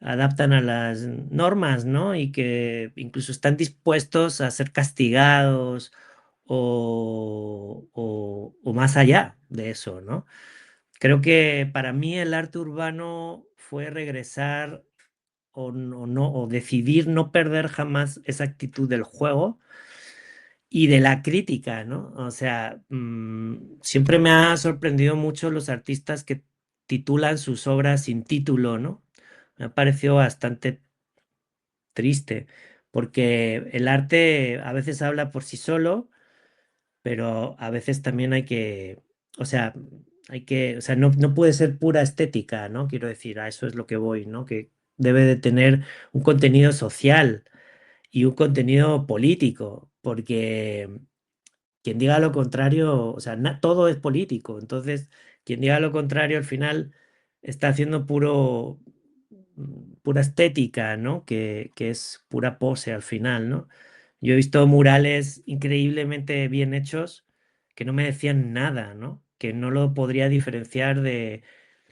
adaptan a las normas, ¿no? Y que incluso están dispuestos a ser castigados o más allá de eso, ¿no? Creo que para mí el arte urbano fue regresar o decidir no perder jamás esa actitud del juego y de la crítica, ¿no? O sea, siempre me ha sorprendido mucho los artistas que titulan sus obras sin título, ¿no? Me ha parecido bastante triste, porque el arte a veces habla por sí solo, pero a veces también o sea, o sea, no puede ser pura estética, ¿no? Quiero decir, a eso es lo que voy, ¿no? Que debe de tener un contenido social y un contenido político, porque quien diga lo contrario, o sea, todo es político, entonces quien diga lo contrario al final está haciendo pura estética, ¿no? Que es pura pose al final, ¿no? Yo he visto murales increíblemente bien hechos que no me decían nada, ¿no? Que no lo podría diferenciar de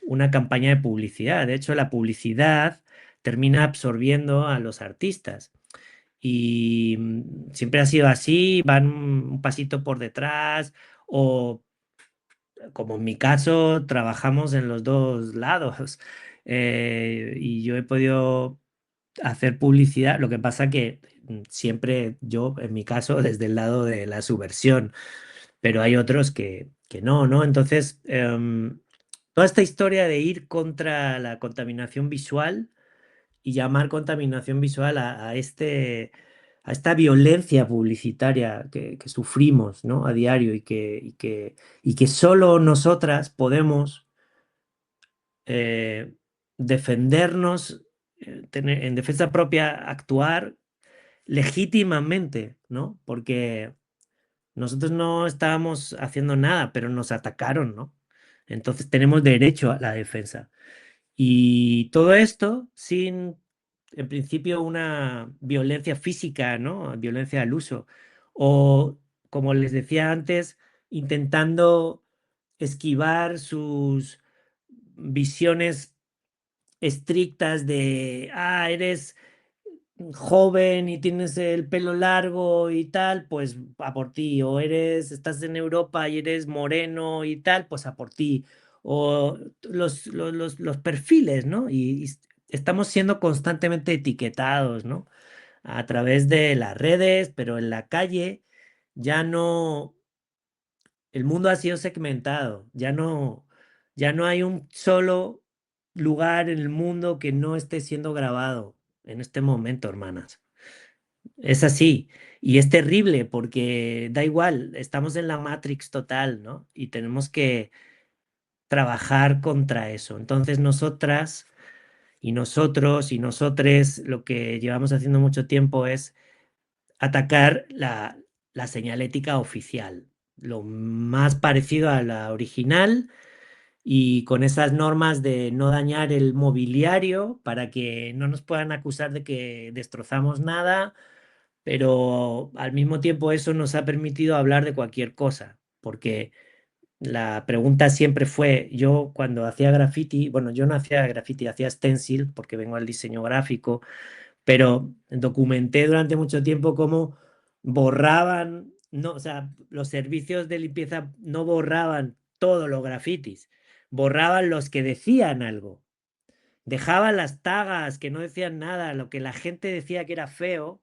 una campaña de publicidad. De hecho, la publicidad termina absorbiendo a los artistas. Y siempre ha sido así, van un pasito por detrás o como en mi caso, trabajamos en los dos lados. Y yo he podido hacer publicidad, lo que pasa que siempre yo, en mi caso, desde el lado de la subversión, pero hay otros que no, ¿no? Entonces, toda esta historia de ir contra la contaminación visual y llamar contaminación visual a esta violencia publicitaria que sufrimos, ¿no? A diario y que solo nosotras podemos eh, defendernos, en defensa propia, actuar legítimamente, ¿no? Porque nosotros no estábamos haciendo nada, pero nos atacaron, ¿no? Entonces tenemos derecho a la defensa. Y todo esto sin, en principio, una violencia física, ¿no? Violencia al uso. O, como les decía antes, intentando esquivar sus visiones estrictas de, eres joven y tienes el pelo largo y tal, pues a por ti. O estás en Europa y eres moreno y tal, pues a por ti. O los perfiles, ¿no? Y estamos siendo constantemente etiquetados, ¿no? A través de las redes, pero en la calle ya no, el mundo ha sido segmentado, ya no hay un solo lugar en el mundo que no esté siendo grabado en este momento, hermanas. Es así. Y es terrible porque da igual, estamos en la Matrix total, ¿no? Y tenemos que trabajar contra eso. Entonces nosotras y nosotros y nosotres lo que llevamos haciendo mucho tiempo es atacar la señalética oficial, lo más parecido a la original y con esas normas de no dañar el mobiliario para que no nos puedan acusar de que destrozamos nada, pero al mismo tiempo eso nos ha permitido hablar de cualquier cosa, porque la pregunta siempre fue, yo cuando hacía graffiti, bueno, yo no hacía graffiti, hacía stencil porque vengo al diseño gráfico, pero documenté durante mucho tiempo cómo borraban, no, o sea, los servicios de limpieza no borraban todos los grafitis, borraban los que decían algo. Dejaban las tagas que no decían nada, lo que la gente decía que era feo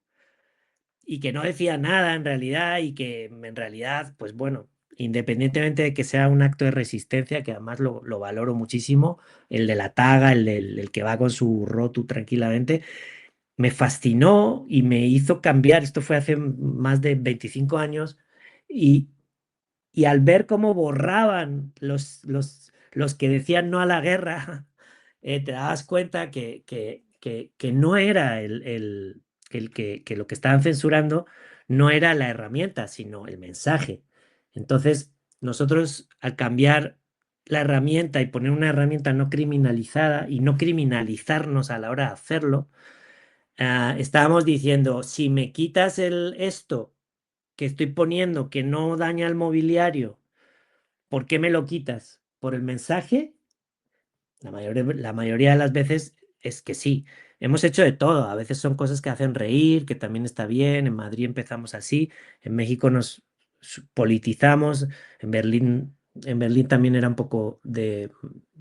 y que no decía nada en realidad y que en realidad, pues bueno, independientemente de que sea un acto de resistencia, que además lo valoro muchísimo, el de la taga, el que va con su rotu tranquilamente, me fascinó y me hizo cambiar. Esto fue hace más de 25 años y, y al ver cómo borraban los que decían no a la guerra, te dabas cuenta que no era que lo que estaban censurando no era la herramienta, sino el mensaje. Entonces, nosotros al cambiar la herramienta y poner una herramienta no criminalizada y no criminalizarnos a la hora de hacerlo, estábamos diciendo, si me quitas esto que estoy poniendo que no daña el mobiliario, ¿por qué me lo quitas? ¿Por el mensaje? La mayoría de las veces es que sí. Hemos hecho de todo. A veces son cosas que hacen reír, que también está bien. En Madrid empezamos así. En México nos politizamos. En Berlín también era un poco de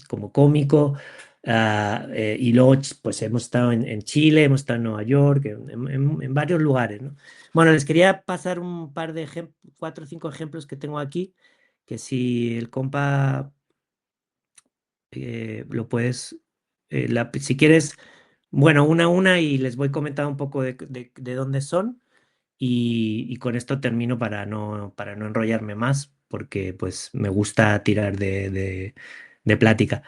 como cómico. Y luego pues hemos estado en Chile, hemos estado en Nueva York, en varios lugares, ¿no? Bueno, les quería pasar un par de ejemplos, 4 o 5 ejemplos que tengo aquí, que si el compa lo puedes, si quieres, bueno, una a una y les voy comentando un poco de dónde son y con esto termino para no enrollarme más porque pues me gusta tirar de plática.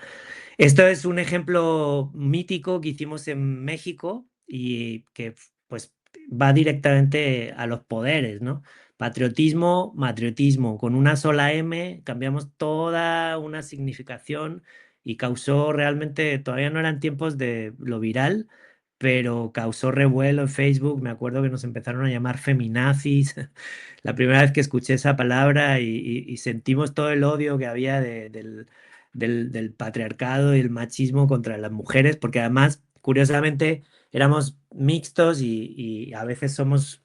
Esto es un ejemplo mítico que hicimos en México y que pues va directamente a los poderes, ¿no? Patriotismo, matriotismo. Con una sola M cambiamos toda una significación y causó realmente, todavía no eran tiempos de lo viral, pero causó revuelo en Facebook. Me acuerdo que nos empezaron a llamar feminazis. La primera vez que escuché esa palabra y sentimos todo el odio que había del patriarcado y el machismo contra las mujeres, porque además, curiosamente, éramos mixtos y a veces somos,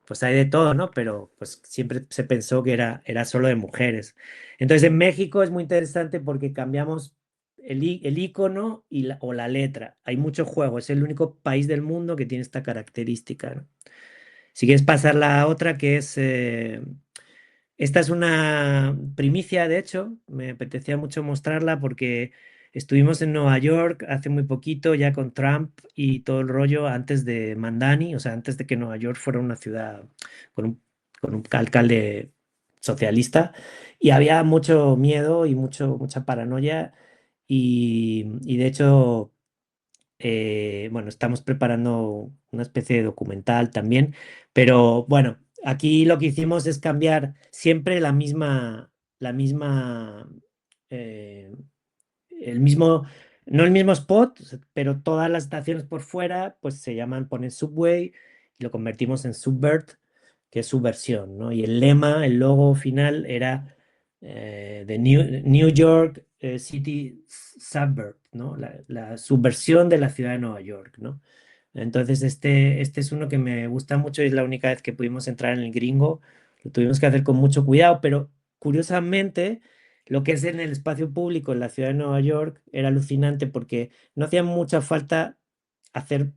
pues hay de todo, ¿no? Pero pues siempre se pensó que era solo de mujeres. Entonces en México es muy interesante porque cambiamos el icono o la letra. Hay mucho juego, es el único país del mundo que tiene esta característica, ¿no? Si quieres pasar la otra, que es... esta es una primicia, de hecho, me apetecía mucho mostrarla porque estuvimos en Nueva York hace muy poquito, ya con Trump y todo el rollo, antes de Mandani, o sea, antes de que Nueva York fuera una ciudad con con un alcalde socialista, y había mucho miedo y mucha paranoia, y de hecho, bueno, estamos preparando una especie de documental también, pero bueno, aquí lo que hicimos es cambiar siempre la misma, eh, el mismo, no el mismo spot, pero todas las estaciones por fuera, pues se llaman, ponen Subway y lo convertimos en Subvert, que es subversión, ¿no? Y el lema, el logo final era de New York City Suburb, ¿no? La subversión de la ciudad de Nueva York, ¿no? Entonces, este es uno que me gusta mucho y es la única vez que pudimos entrar en el gringo. Lo tuvimos que hacer con mucho cuidado, pero curiosamente, lo que es en el espacio público en la ciudad de Nueva York era alucinante porque no hacía mucha falta hacer,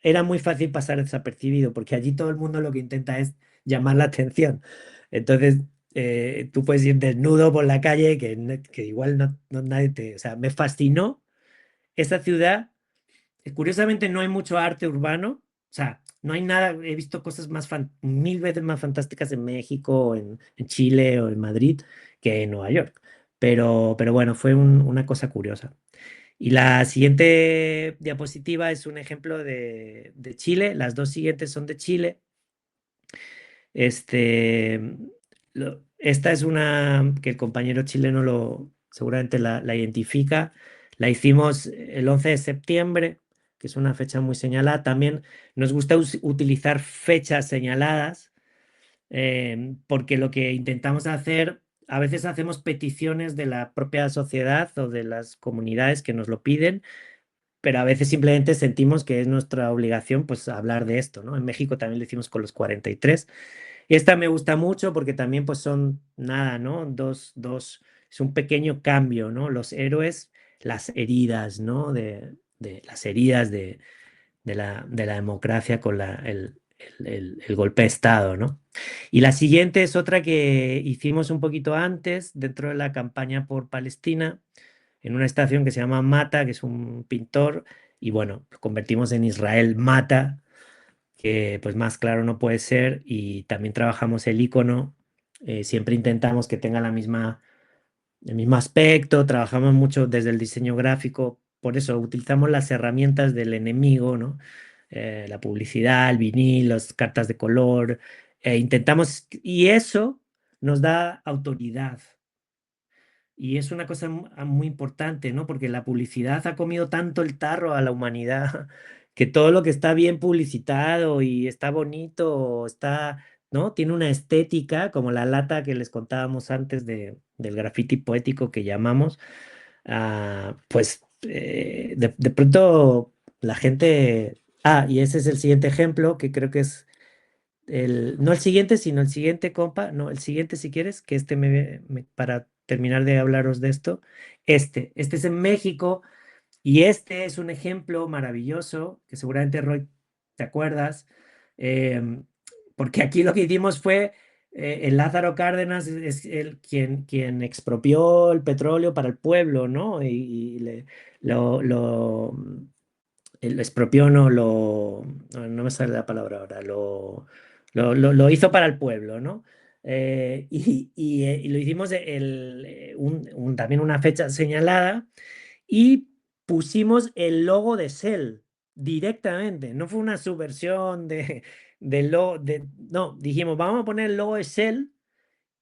era muy fácil pasar desapercibido porque allí todo el mundo lo que intenta es llamar la atención. Entonces, tú puedes ir desnudo por la calle que igual nadie te... O sea, me fascinó esa ciudad. Curiosamente no hay mucho arte urbano, o sea, no hay nada, he visto cosas mil veces más fantásticas en México, en Chile o en Madrid que en Nueva York. Pero bueno, fue una cosa curiosa. Y la siguiente diapositiva es un ejemplo de Chile. Las dos siguientes son de Chile. Este, esta es una que el compañero chileno seguramente la identifica. La hicimos el 11 de septiembre, que es una fecha muy señalada. También nos gusta utilizar fechas señaladas, porque lo que intentamos hacer, a veces hacemos peticiones de la propia sociedad o de las comunidades que nos lo piden pero a veces simplemente sentimos que es nuestra obligación pues hablar de esto, ¿no? En México también lo hicimos con los 43. Y esta me gusta mucho porque también pues son nada, ¿no? Es un pequeño cambio, ¿no? Los héroes, las heridas, ¿no? De las heridas de la democracia con el golpe de Estado, ¿no? Y la siguiente es otra que hicimos un poquito antes, dentro de la campaña por Palestina, en una estación que se llama Mata, que es un pintor, y bueno, lo convertimos en Israel Mata, que pues más claro no puede ser, y también trabajamos el icono, siempre intentamos que tenga el mismo aspecto, trabajamos mucho desde el diseño gráfico, por eso utilizamos las herramientas del enemigo, ¿no? La publicidad, el vinil, las cartas de color, intentamos, y eso nos da autoridad. Y es una cosa muy importante, ¿no? Porque la publicidad ha comido tanto el tarro a la humanidad que todo lo que está bien publicitado y está bonito, está, ¿no? Tiene una estética, como la lata que les contábamos antes del graffiti poético que llamamos, pues de pronto la gente... Ah, y ese es el siguiente ejemplo, que creo que es no el siguiente, sino el siguiente, compa, no, el siguiente si quieres, que para terminar de hablaros de esto, este es en México y este es un ejemplo maravilloso, que seguramente Roy, te acuerdas, em, porque aquí lo que hicimos fue, el Lázaro Cárdenas es quien expropió el petróleo para el pueblo, ¿no? Lo expropió, no me sale la palabra ahora, lo hizo para el pueblo, ¿no? Y lo hicimos también una fecha señalada y pusimos el logo de Shell directamente, no fue una subversión no, dijimos, vamos a poner el logo de Shell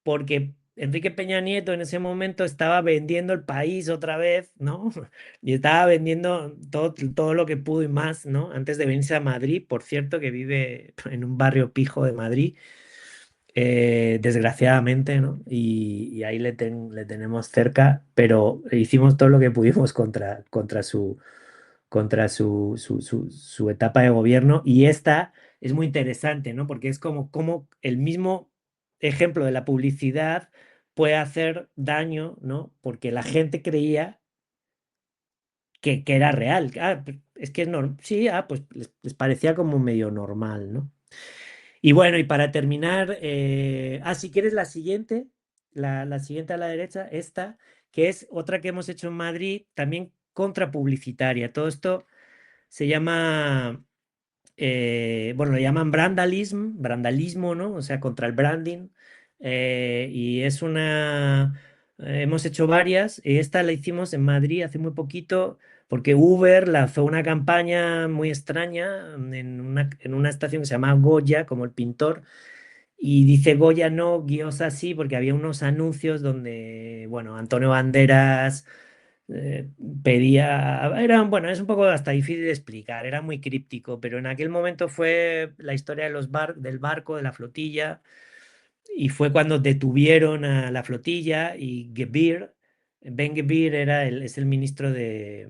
porque Enrique Peña Nieto en ese momento estaba vendiendo el país otra vez, ¿no? Y estaba vendiendo todo lo que pudo y más, ¿no? Antes de venirse a Madrid, por cierto, que vive en un barrio pijo de Madrid, desgraciadamente, ¿no? Y ahí le tenemos cerca, pero hicimos todo lo que pudimos contra su etapa de gobierno. Y esta es muy interesante, ¿no? Porque es como el mismo ejemplo de la publicidad puede hacer daño, ¿no? Porque la gente creía que era real. Es que es normal. Sí, pues les parecía como medio normal, ¿no? Y bueno, y para terminar, si quieres la siguiente, la siguiente a la derecha, esta, que es otra que hemos hecho en Madrid, también contrapublicitaria. Todo esto se llama, bueno, lo llaman brandalismo, ¿no? O sea, contra el branding. Y hemos hecho varias, y esta la hicimos en Madrid hace muy poquito, porque Uber lanzó una campaña muy extraña en una estación que se llama Goya, como el pintor, y dice Goya no, Guiosa sí, porque había unos anuncios donde, bueno, Antonio Banderas eh, bueno, es un poco hasta difícil de explicar, era muy críptico, pero en aquel momento fue la historia del barco, de la flotilla, y fue cuando detuvieron a la flotilla y Ben Gvir es el ministro de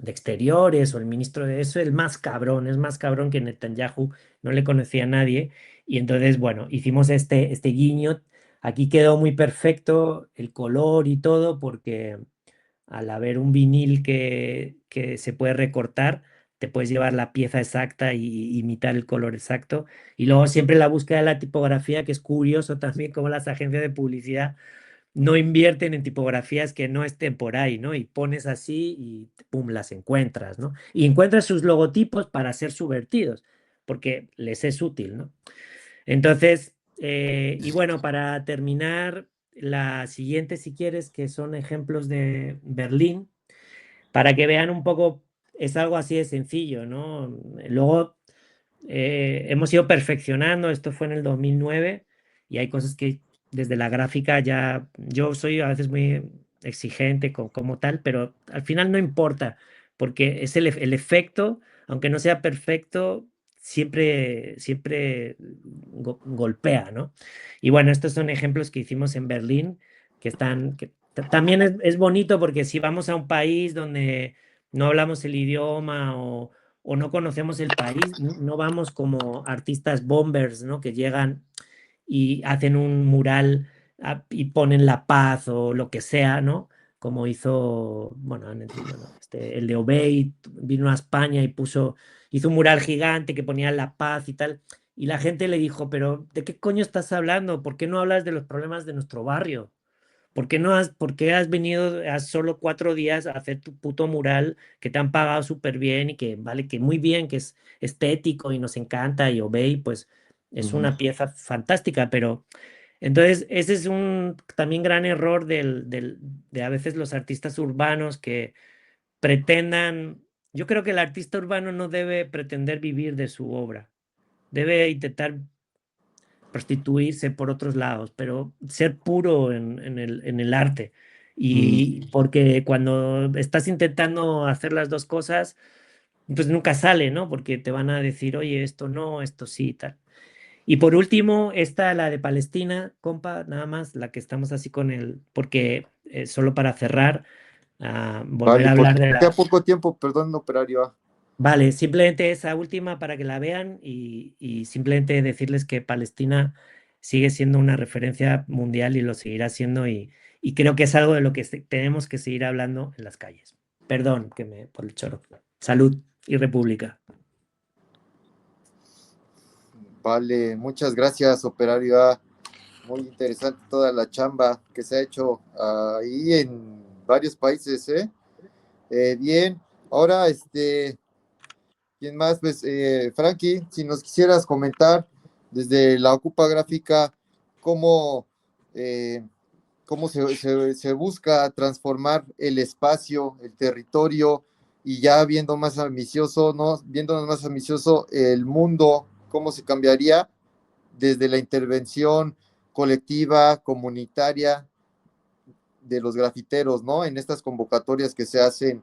Exteriores o el ministro de eso, es más cabrón que Netanyahu, no le conocía a nadie. Y entonces, bueno, hicimos este guiño. Aquí quedó muy perfecto el color y todo, porque al haber un vinil que se puede recortar, te puedes llevar la pieza exacta y imitar el color exacto. Y luego siempre la búsqueda de la tipografía, que es curioso también como las agencias de publicidad no invierten en tipografías que no estén por ahí, ¿no? Y pones así y pum, las encuentras, ¿no? Y encuentras sus logotipos para ser subvertidos, porque les es útil, ¿no? Entonces, y bueno, para terminar, la siguiente, si quieres, que son ejemplos de Berlín, para que vean un poco, es algo así de sencillo, ¿no? Luego hemos ido perfeccionando, esto fue en el 2009 y hay cosas que desde la gráfica ya, yo soy a veces muy exigente como tal, pero al final no importa, porque es el efecto, aunque no sea perfecto, siempre golpea, ¿no? Y bueno, estos son ejemplos que hicimos en Berlín, que también es bonito porque si vamos a un país donde no hablamos el idioma o no conocemos el país, no vamos como artistas bombers, ¿no? Que llegan y hacen un mural y ponen la paz o lo que sea, ¿no? Como hizo, bueno, han entendido, ¿no? El de Obey vino a España y hizo un mural gigante que ponía la paz y tal. Y la gente le dijo, pero ¿de qué coño estás hablando? ¿Por qué no hablas de los problemas de nuestro barrio? ¿Por qué has venido a solo 4 días a hacer tu puto mural que te han pagado súper bien y que vale, que muy bien, que es estético y nos encanta y Obey, pues es una pieza fantástica, pero entonces ese es un también gran error de a veces los artistas urbanos que pretendan, yo creo que el artista urbano no debe pretender vivir de su obra, debe intentar prostituirse por otros lados, pero ser puro en el arte. Y porque cuando estás intentando hacer las dos cosas, pues nunca sale, ¿no? Porque te van a decir, oye, esto no, esto sí, tal. Y por último, la de Palestina, compa, nada más, la que estamos así con porque solo para cerrar, volver Vale, a porque hablar de queda poco tiempo, perdón, operario. Vale, simplemente esa última para que la vean y simplemente decirles que Palestina sigue siendo una referencia mundial y lo seguirá siendo y creo que es algo de lo que tenemos que seguir hablando en las calles. Perdón por el choro. Salud y república. Vale, muchas gracias, operario A. Muy interesante toda la chamba que se ha hecho ahí en varios países, ¿eh? Bien, ahora, ¿quién más? Pues, Frankie, si nos quisieras comentar desde la Ocupa Gráfica cómo, cómo se busca transformar el espacio, el territorio, y ya viendo más ambicioso, ¿no? Viéndonos más ambicioso el mundo, cómo se cambiaría desde la intervención colectiva, comunitaria de los grafiteros, ¿no? En estas convocatorias que se hacen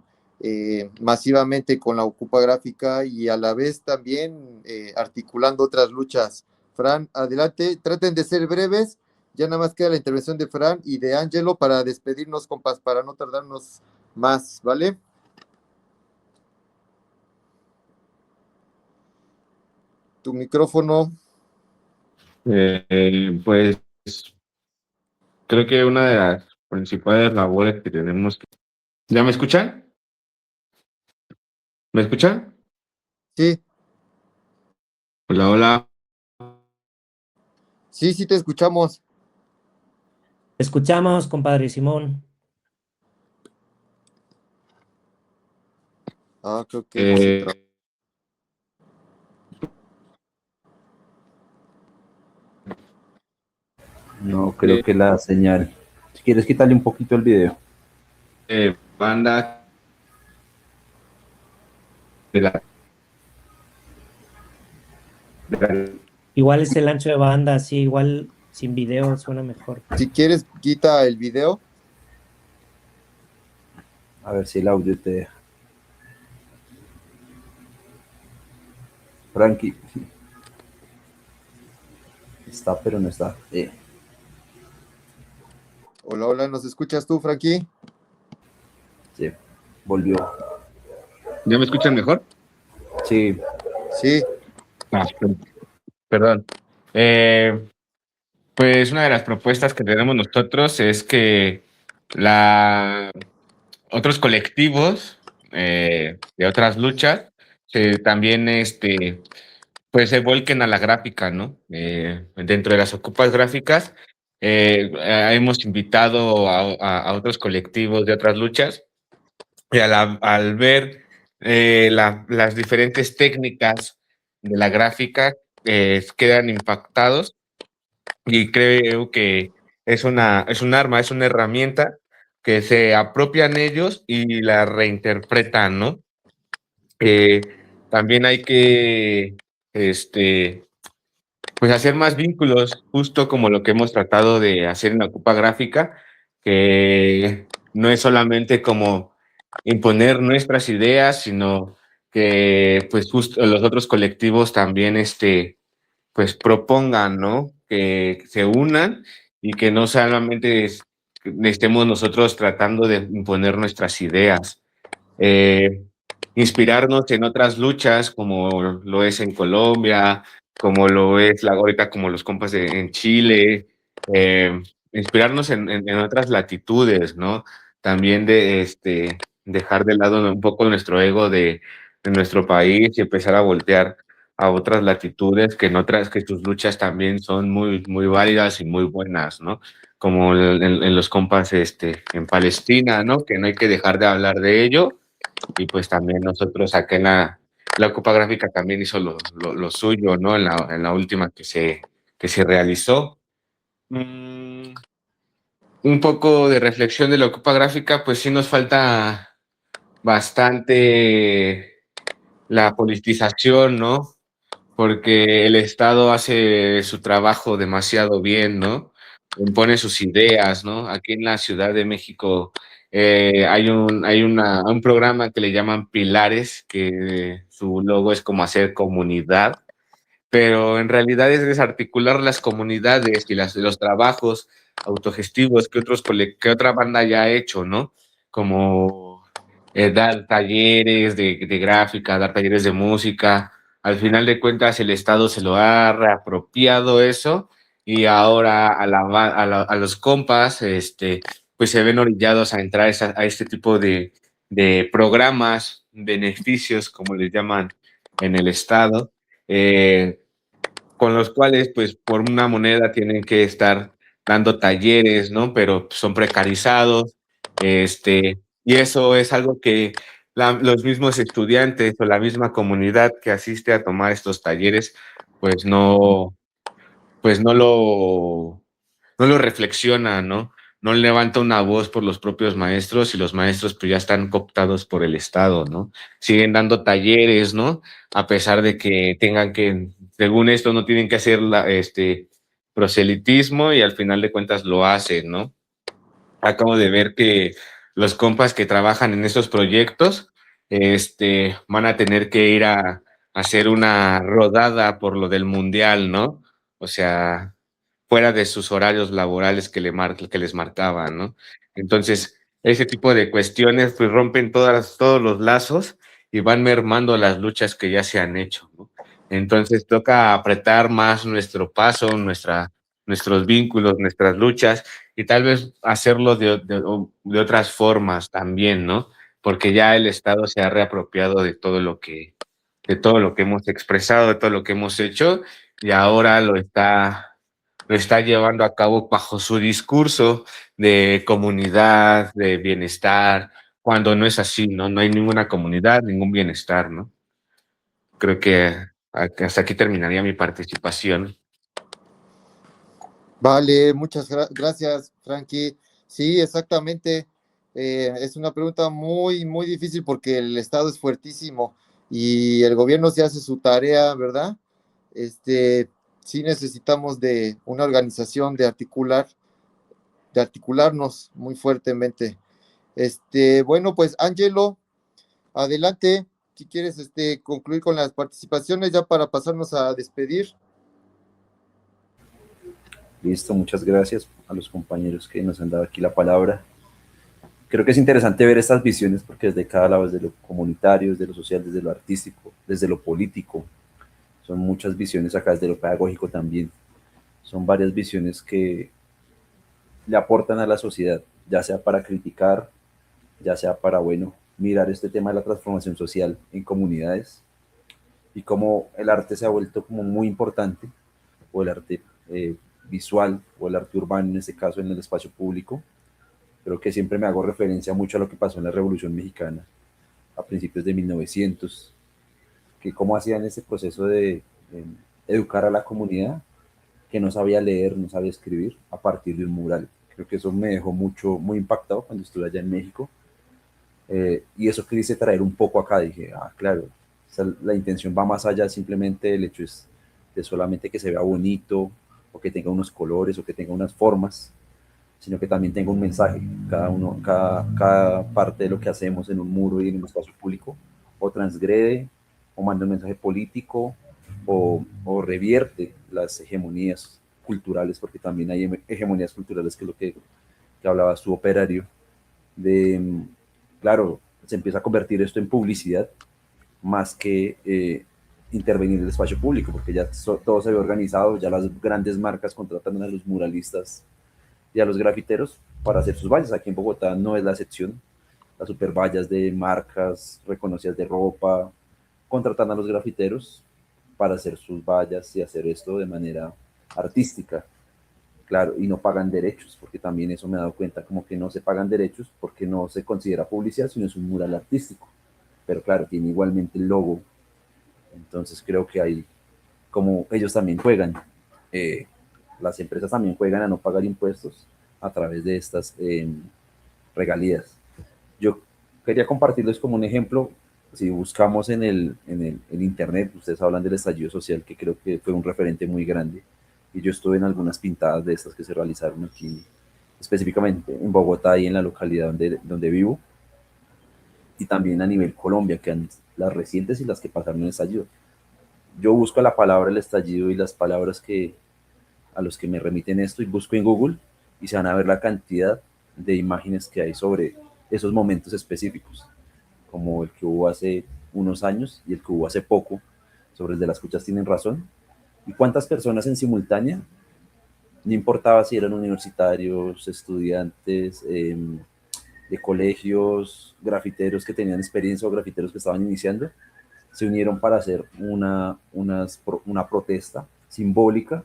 masivamente con la Ocupa Gráfica y a la vez también articulando otras luchas. Fran, adelante, traten de ser breves, ya nada más queda la intervención de Fran y de Ángelo para despedirnos, compas, para no tardarnos más, ¿vale? Tu micrófono. Pues creo que una de las principales labores que tenemos que... ¿Ya me escuchan? ¿Me escuchan? Sí, Hola, hola. sí, sí te escuchamos. Escuchamos, compadre Simón. Creo que se trabó. No, creo que la señal. Si quieres, quitarle un poquito el video. Banda de la... Igual es el ancho de banda, sí, igual sin video suena mejor. Si quieres, quita el video. A ver si el audio te deja. Frankie. Está, pero no está. Hola, hola, ¿nos escuchas tú, Frankie? Sí, volvió. ¿Ya me escuchan mejor? Sí. Sí. Perdón. Pues una de las propuestas que tenemos nosotros es que otros colectivos de otras luchas también pues se vuelquen a la gráfica, ¿no? Dentro de las ocupas gráficas hemos invitado a otros colectivos de otras luchas y al ver las diferentes técnicas de la gráfica quedan impactados y creo que es un arma, es una herramienta que se apropian ellos y la reinterpretan, ¿no? También hay que pues hacer más vínculos, justo como lo que hemos tratado de hacer en la Ocupa Gráfica, que no es solamente como imponer nuestras ideas, sino que pues justo los otros colectivos también pues propongan, ¿no? Que se unan y que no solamente estemos nosotros tratando de imponer nuestras ideas. inspirarnos en otras luchas, como lo es en Colombia, como lo es ahorita como los compas en Chile, inspirarnos en otras latitudes, ¿no? También dejar de lado un poco nuestro ego de nuestro país y empezar a voltear a otras latitudes que sus luchas también son muy, muy válidas y muy buenas, ¿no? Como en los compas en Palestina, ¿no? Que no hay que dejar de hablar de ello. Y pues también nosotros acá la Copa Gráfica también hizo lo suyo, ¿no? En la última que se realizó. Un poco de reflexión de la Copa Gráfica, pues sí nos falta bastante la politización, ¿no? Porque el Estado hace su trabajo demasiado bien, ¿no? Impone sus ideas, ¿no? Aquí en la Ciudad de México hay un programa que le llaman Pilares, que su logo es como hacer comunidad, pero en realidad es desarticular las comunidades y los trabajos autogestivos que otra banda ya ha hecho, ¿no? Como dar talleres de gráfica, dar talleres de música. Al final de cuentas, el Estado se lo ha reapropiado eso y ahora a los compas, pues se ven orillados a entrar a este tipo de programas, beneficios, como les llaman en el Estado. Con los cuales, pues, por una moneda tienen que estar dando talleres, ¿no? Pero son precarizados, y eso es algo que los mismos estudiantes o la misma comunidad que asiste a tomar estos talleres, pues no lo reflexiona, ¿no? No levanta una voz por los propios maestros y los maestros pues ya están cooptados por el Estado, ¿no? Siguen dando talleres, ¿no? A pesar de que tengan que, según esto, no tienen que hacer proselitismo y al final de cuentas lo hacen, ¿no? Acabo de ver que los compas que trabajan en esos proyectos, van a tener que ir a hacer una rodada por lo del mundial, ¿no? O sea, fuera de sus horarios laborales que les marcaban, ¿no? Entonces, ese tipo de cuestiones pues rompen todos los lazos y van mermando las luchas que ya se han hecho, ¿no? Entonces toca apretar más nuestro paso, nuestros vínculos, nuestras luchas y tal vez hacerlo de otras formas también, ¿no? Porque ya el Estado se ha reapropiado de todo lo que hemos expresado, de todo lo que hemos hecho y ahora lo está llevando a cabo bajo su discurso de comunidad, de bienestar, cuando no es así, ¿no? No hay ninguna comunidad, ningún bienestar, ¿no? Creo que hasta aquí terminaría mi participación. Vale, muchas gracias, Frankie. Sí, exactamente. Es una pregunta muy, muy difícil porque el Estado es fuertísimo y el gobierno se hace su tarea, ¿verdad? Sí necesitamos de una organización de articularnos muy fuertemente. Bueno, pues Ángelo, adelante, si quieres concluir con las participaciones ya para pasarnos a despedir. Listo, muchas gracias a los compañeros que nos han dado aquí la palabra. Creo que es interesante ver estas visiones porque desde cada lado, desde lo comunitario, desde lo social, desde lo artístico, desde lo político, son muchas visiones acá, desde lo pedagógico también. Son varias visiones que le aportan a la sociedad, ya sea para criticar, ya sea para, bueno, mirar este tema de la transformación social en comunidades y cómo el arte se ha vuelto como muy importante, o el arte visual, o el arte urbano en este caso en el espacio público. Creo que siempre me hago referencia mucho a lo que pasó en la Revolución Mexicana a principios de 1900, que cómo hacían ese proceso de educar a la comunidad que no sabía leer, no sabía escribir, a partir de un mural. Creo que eso me dejó muy impactado cuando estuve allá en México. Y eso quise traer un poco acá. Dije, claro, la intención va más allá simplemente del hecho de solamente que se vea bonito, o que tenga unos colores, o que tenga unas formas, sino que también tenga un mensaje. Cada parte de lo que hacemos en un muro y en un espacio público, o transgrede, o manda un mensaje político, o revierte las hegemonías culturales, porque también hay hegemonías culturales, que es lo que hablaba su operario, claro, se empieza a convertir esto en publicidad más que intervenir en el espacio público, porque ya todo se ve organizado, ya las grandes marcas contratan a los muralistas y a los grafiteros para hacer sus vallas. Aquí en Bogotá no es la excepción. Las super vallas de marcas reconocidas de ropa contratan a los grafiteros para hacer sus vallas y hacer esto de manera artística, claro, y no pagan derechos, porque también eso me he dado cuenta, como que no se pagan derechos porque no se considera publicidad, sino es un mural artístico, pero claro, tiene igualmente el logo. Entonces creo que ahí, como ellos también juegan, las empresas también juegan a no pagar impuestos a través de estas regalías. Yo quería compartirles como un ejemplo. Si buscamos en internet, ustedes hablan del estallido social, que creo que fue un referente muy grande, y yo estuve en algunas pintadas de estas que se realizaron aquí, específicamente en Bogotá y en la localidad donde vivo, y también a nivel Colombia, que han, las recientes y las que pasaron el estallido. Yo busco la palabra el estallido y las palabras que, a los que me remiten esto, y busco en Google, y se van a ver la cantidad de imágenes que hay sobre esos momentos específicos, como el que hubo hace unos años y el que hubo hace poco, sobre el de las escuchas tienen razón, y cuántas personas en simultánea, no importaba si eran universitarios, estudiantes de colegios, grafiteros que tenían experiencia o grafiteros que estaban iniciando, se unieron para hacer una protesta simbólica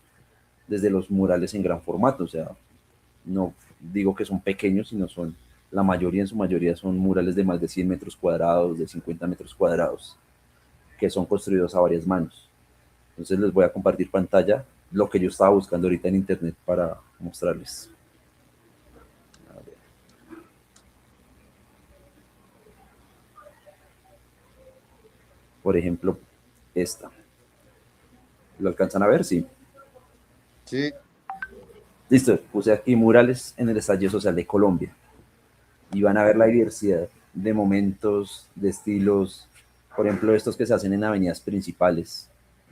desde los murales en gran formato. O sea, no digo que son pequeños, sino son, la mayoría, en su mayoría, son murales de más de 100 metros cuadrados, de 50 metros cuadrados, que son construidos a varias manos. Entonces les voy a compartir pantalla lo que yo estaba buscando ahorita en internet para mostrarles. A ver. Por ejemplo, esta. ¿Lo alcanzan a ver? Sí. Sí. Listo, puse aquí murales en el estallido social de Colombia. Y van a ver la diversidad de momentos, de estilos. Por ejemplo, estos que se hacen en avenidas principales.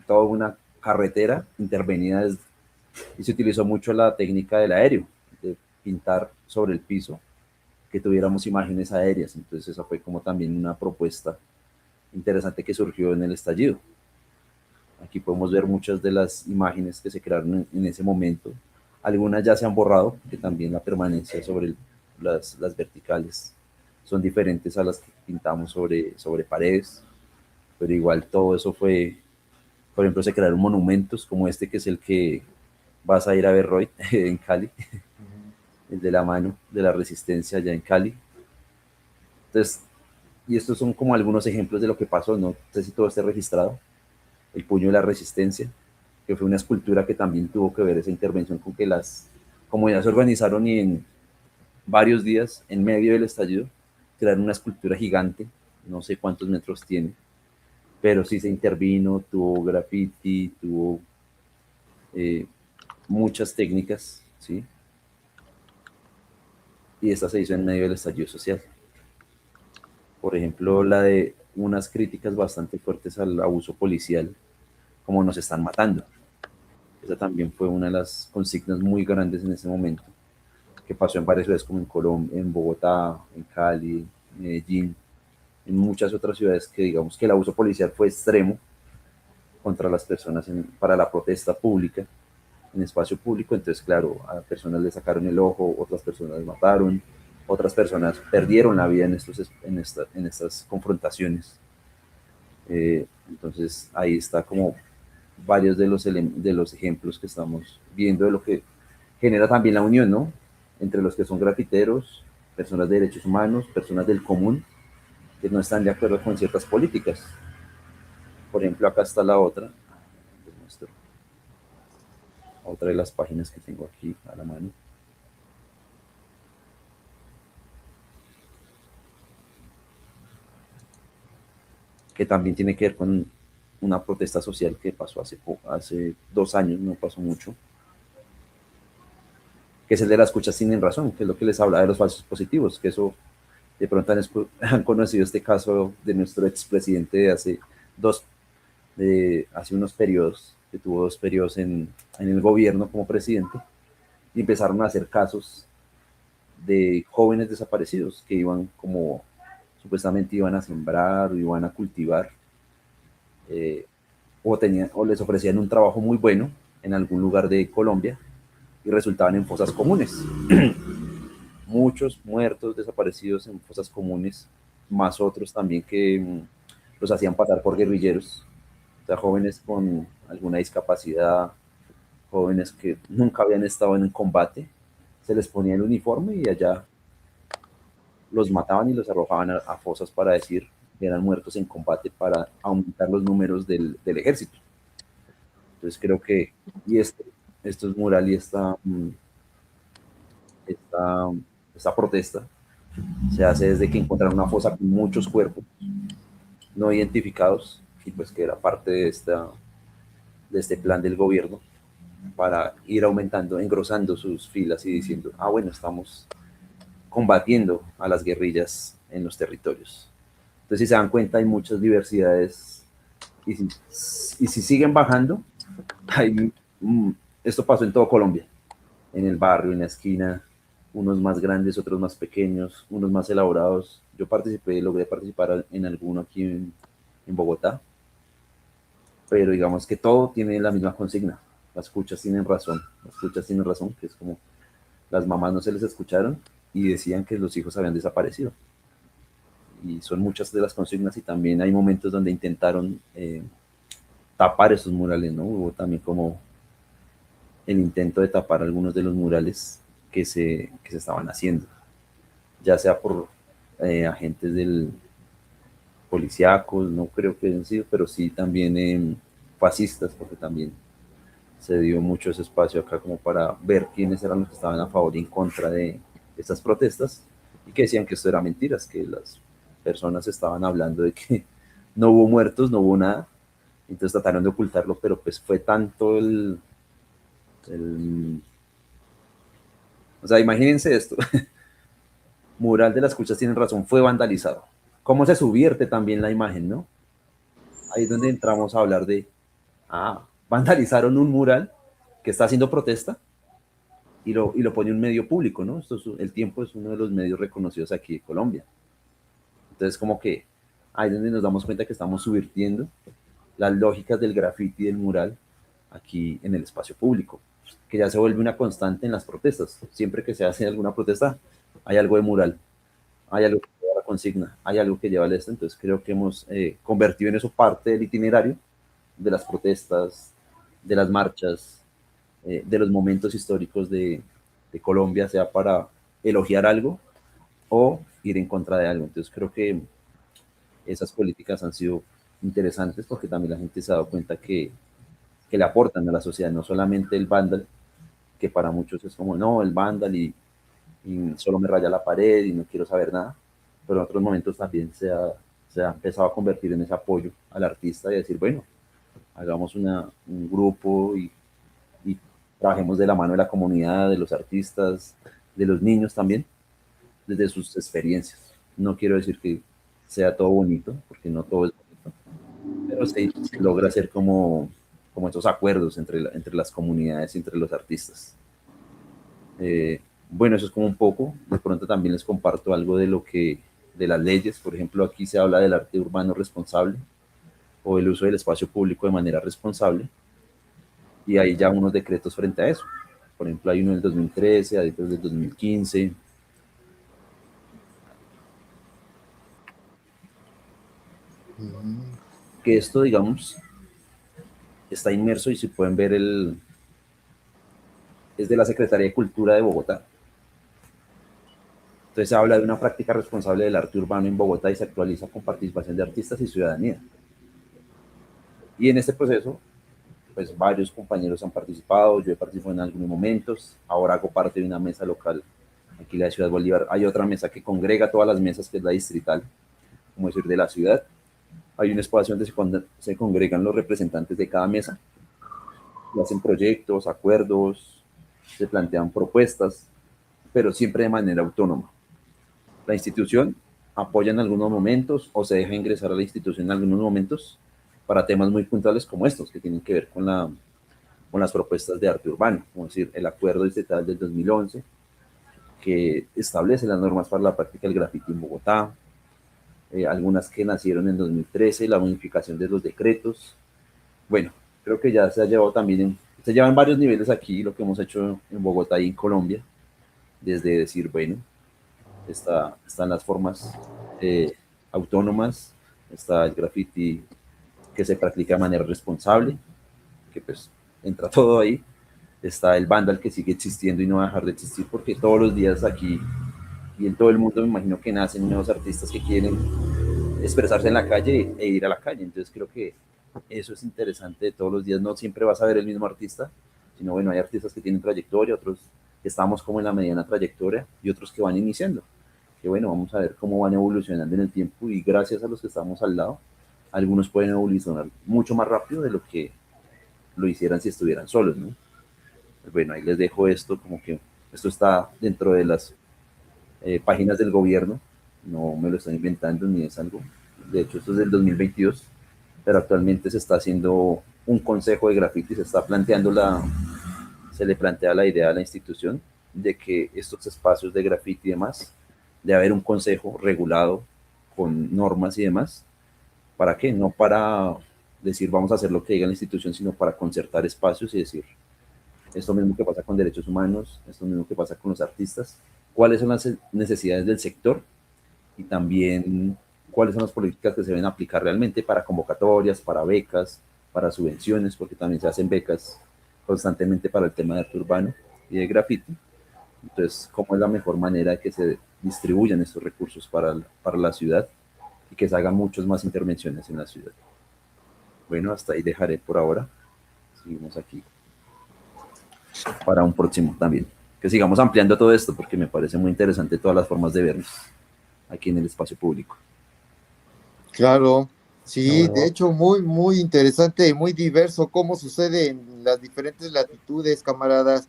Toda una carretera intervenida y se utilizó mucho la técnica del aéreo, de pintar sobre el piso, que tuviéramos imágenes aéreas. Entonces esa fue como también una propuesta interesante que surgió en el estallido. Aquí podemos ver muchas de las imágenes que se crearon en ese momento. Algunas ya se han borrado, que también la permanencia sobre las verticales son diferentes a las que pintamos sobre paredes, pero igual todo eso fue, por ejemplo, se crearon monumentos como este, que es el que vas a ir a ver, Roy, en Cali, el de la mano de la resistencia allá en Cali. Entonces, y estos son como algunos ejemplos de lo que pasó, no sé si todo esté registrado. El puño de la resistencia, que fue una escultura que también tuvo que ver esa intervención con que las comunidades se organizaron y en varios días, en medio del estallido, crearon una escultura gigante, no sé cuántos metros tiene, pero sí se intervino, tuvo graffiti, tuvo muchas técnicas, ¿sí? Y esta se hizo en medio del estallido social. Por ejemplo, la de unas críticas bastante fuertes al abuso policial, como nos están matando. Esa también fue una de las consignas muy grandes en ese momento, que pasó en varias ciudades como en Colombia, en Bogotá, en Cali, Medellín, en muchas otras ciudades, que digamos que el abuso policial fue extremo contra las personas para la protesta pública, en espacio público. Entonces, claro, a personas le sacaron el ojo, otras personas mataron, otras personas perdieron la vida en estas confrontaciones. Entonces, ahí está como varios de los ejemplos que estamos viendo de lo que genera también la unión, ¿no? Entre los que son grafiteros, personas de derechos humanos, personas del común, que no están de acuerdo con ciertas políticas. Por ejemplo, acá está la otra. Les muestro. Otra de las páginas que tengo aquí a la mano. Que también tiene que ver con una protesta social que pasó hace 2 años, no pasó mucho, que es el de las escuchas tienen razón, que es lo que les habla de los falsos positivos, que eso de pronto han conocido este caso de nuestro expresidente de hace unos periodos, que tuvo 2 periodos en el gobierno como presidente, y empezaron a hacer casos de jóvenes desaparecidos que iban como supuestamente iban a sembrar o iban a cultivar, o les ofrecían un trabajo muy bueno en algún lugar de Colombia y resultaban en fosas comunes. Muchos muertos, desaparecidos en fosas comunes, más otros también que los hacían pasar por guerrilleros, o sea, jóvenes con alguna discapacidad, jóvenes que nunca habían estado en un combate, se les ponía el uniforme y allá los mataban y los arrojaban a fosas para decir que eran muertos en combate para aumentar los números del ejército. Entonces creo que, y esto es mural y esta protesta se hace desde que encontraron una fosa con muchos cuerpos no identificados y pues que era parte de este plan del gobierno para ir aumentando, engrosando sus filas y diciendo, bueno, estamos combatiendo a las guerrillas en los territorios. Entonces, si se dan cuenta, hay muchas diversidades y si siguen bajando, esto pasó en todo Colombia, en el barrio, en la esquina, unos más grandes, otros más pequeños, unos más elaborados. Yo logré participar en alguno aquí en Bogotá, pero digamos que todo tiene la misma consigna. Las cuchas tienen razón, que es como las mamás no se les escucharon y decían que los hijos habían desaparecido. Y son muchas de las consignas y también hay momentos donde intentaron tapar esos murales, ¿no? Hubo también como el intento de tapar algunos de los murales que se estaban haciendo, ya sea por agentes del policíacos, no creo que hayan sido, pero sí también fascistas, porque también se dio mucho ese espacio acá como para ver quiénes eran los que estaban a favor y en contra de estas protestas y que decían que esto era mentiras, que las personas estaban hablando de que no hubo muertos, no hubo nada, entonces trataron de ocultarlo, pero pues fue tanto o sea, imagínense esto, mural de las cuchas tienen razón, fue vandalizado. ¿Cómo se subvierte también la imagen, no? Ahí es donde entramos a hablar de, vandalizaron un mural que está haciendo protesta y lo pone un medio público, ¿no? El Tiempo es uno de los medios reconocidos aquí de Colombia. Entonces, como que ahí es donde nos damos cuenta que estamos subvirtiendo las lógicas del graffiti y del mural aquí en el espacio público, que ya se vuelve una constante en las protestas. Siempre que se hace alguna protesta, hay algo de mural, hay algo que lleva la consigna, hay algo que lleva el esto. Entonces creo que hemos convertido en eso parte del itinerario de las protestas, de las marchas, de los momentos históricos de Colombia, sea para elogiar algo o ir en contra de algo. Entonces creo que esas políticas han sido interesantes porque también la gente se ha dado cuenta que le aportan a la sociedad, no solamente el vándal, que para muchos es como, no, el vándal y solo me raya la pared y no quiero saber nada, pero en otros momentos también se ha empezado a convertir en ese apoyo al artista y decir, bueno, hagamos un grupo y trabajemos de la mano de la comunidad, de los artistas, de los niños también, desde sus experiencias. No quiero decir que sea todo bonito, porque no todo es bonito, pero se logra hacer como estos acuerdos entre las comunidades y entre los artistas. Bueno, eso es como un poco. De pronto también les comparto algo de las leyes. Por ejemplo, aquí se habla del arte urbano responsable o el uso del espacio público de manera responsable. Y hay ya unos decretos frente a eso. Por ejemplo, hay uno del 2013, hay otro del 2015. Que esto, digamos, está inmerso y si pueden ver es de la Secretaría de Cultura de Bogotá. Entonces se habla de una práctica responsable del arte urbano en Bogotá y se actualiza con participación de artistas y ciudadanía. Y en este proceso, pues varios compañeros han participado, yo he participado en algunos momentos, ahora hago parte de una mesa local aquí en la Ciudad Bolívar. Hay otra mesa que congrega todas las mesas, que es la distrital, como decir, de la ciudad. Hay un espacio donde se congregan los representantes de cada mesa, y hacen proyectos, acuerdos, se plantean propuestas, pero siempre de manera autónoma. La institución apoya en algunos momentos o se deja ingresar a la institución en algunos momentos para temas muy puntuales como estos, que tienen que ver con las propuestas de arte urbano, como decir, el acuerdo distrital del 2011, que establece las normas para la práctica del graffiti en Bogotá, algunas que nacieron en 2013, la modificación de los decretos. Bueno, creo que ya se ha llevado también, se llevan varios niveles aquí, lo que hemos hecho en Bogotá y en Colombia, desde decir, bueno, están las formas autónomas, está el graffiti que se practica de manera responsable, que pues entra todo ahí, está el vandal que sigue existiendo y no va a dejar de existir porque todos los días aquí y en todo el mundo me imagino que nacen nuevos artistas que quieren expresarse en la calle e ir a la calle, entonces creo que eso es interesante de todos los días, no siempre vas a ver el mismo artista, sino bueno, hay artistas que tienen trayectoria, otros que estamos como en la mediana trayectoria y otros que van iniciando, que bueno, vamos a ver cómo van evolucionando en el tiempo y gracias a los que estamos al lado, algunos pueden evolucionar mucho más rápido de lo que lo hicieran si estuvieran solos, ¿no? Pues bueno, ahí les dejo esto, como que esto está dentro de las páginas del gobierno, no me lo estoy inventando ni es algo, de hecho esto es del 2022, pero actualmente se está haciendo un consejo de graffiti, se le plantea la idea a la institución de que estos espacios de graffiti y demás, de haber un consejo regulado con normas y demás, ¿para qué? No para decir vamos a hacer lo que diga la institución, sino para concertar espacios y decir, esto mismo que pasa con derechos humanos, esto mismo que pasa con los artistas, cuáles son las necesidades del sector y también cuáles son las políticas que se deben aplicar realmente para convocatorias, para becas, para subvenciones, porque también se hacen becas constantemente para el tema de arte urbano y de graffiti. Entonces, ¿cómo es la mejor manera de que se distribuyan estos recursos para la ciudad y que se hagan muchas más intervenciones en la ciudad? Bueno, hasta ahí dejaré por ahora. Seguimos aquí para un próximo también. Que sigamos ampliando todo esto porque me parece muy interesante todas las formas de vernos aquí en el espacio público. Claro, sí, de hecho muy interesante y muy diverso cómo sucede en las diferentes latitudes, camaradas.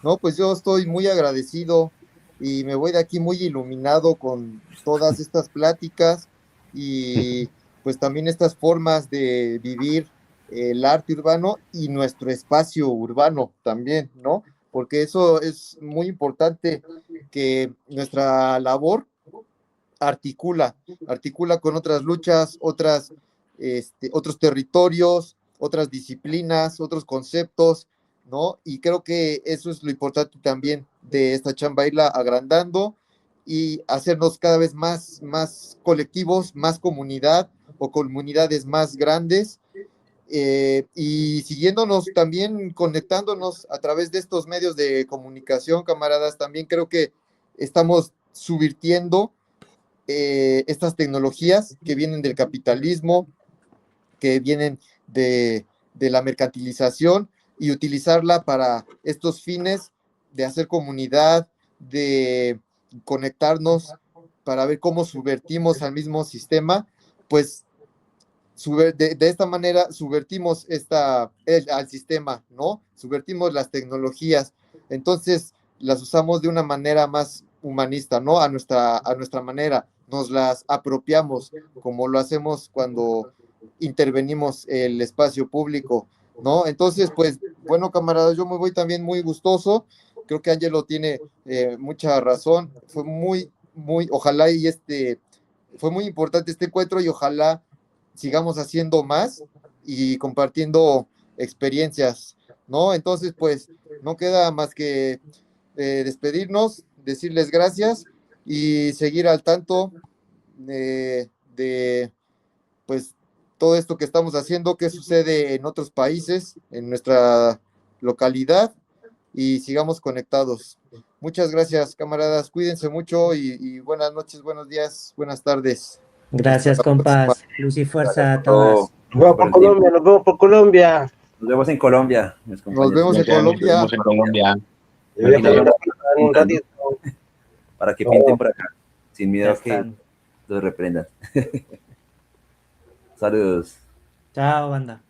No, pues yo estoy muy agradecido y me voy de aquí muy iluminado con todas estas pláticas y pues también estas formas de vivir el arte urbano y nuestro espacio urbano también, ¿no? Porque eso es muy importante que nuestra labor articula con otras luchas, otros territorios, otras disciplinas, otros conceptos, ¿no? Y creo que eso es lo importante también de esta chamba, irla agrandando y hacernos cada vez más colectivos, más comunidad o comunidades más grandes. Y siguiéndonos también, conectándonos a través de estos medios de comunicación, camaradas, también creo que estamos subvirtiendo estas tecnologías que vienen del capitalismo, que vienen de la mercantilización y utilizarla para estos fines de hacer comunidad, de conectarnos para ver cómo subvertimos al mismo sistema, pues de esta manera subvertimos al sistema, ¿no? Subvertimos las tecnologías, entonces las usamos de una manera más humanista, ¿no? A nuestra manera, nos las apropiamos, como lo hacemos cuando intervenimos el espacio público, ¿no? Entonces, pues, bueno, camaradas, yo me voy también muy gustoso, creo que Angelo tiene mucha razón, fue ojalá fue muy importante este encuentro y ojalá sigamos haciendo más y compartiendo experiencias, ¿no? Entonces, pues, no queda más que despedirnos, decirles gracias y seguir al tanto de, pues, todo esto que estamos haciendo, qué sucede en otros países, en nuestra localidad y sigamos conectados. Muchas gracias, camaradas. Cuídense mucho y buenas noches, buenos días, buenas tardes. Gracias, compas. Luz y fuerza a todas. Nos vemos por Colombia, nos vemos por Colombia. Nos vemos en Colombia. Nos vemos en Colombia. Nos vemos en Colombia. Yo voy a estar en un ratito. Para que pinten por acá, sin miedo Ya a que están. los reprendan. Saludos. Chao, banda.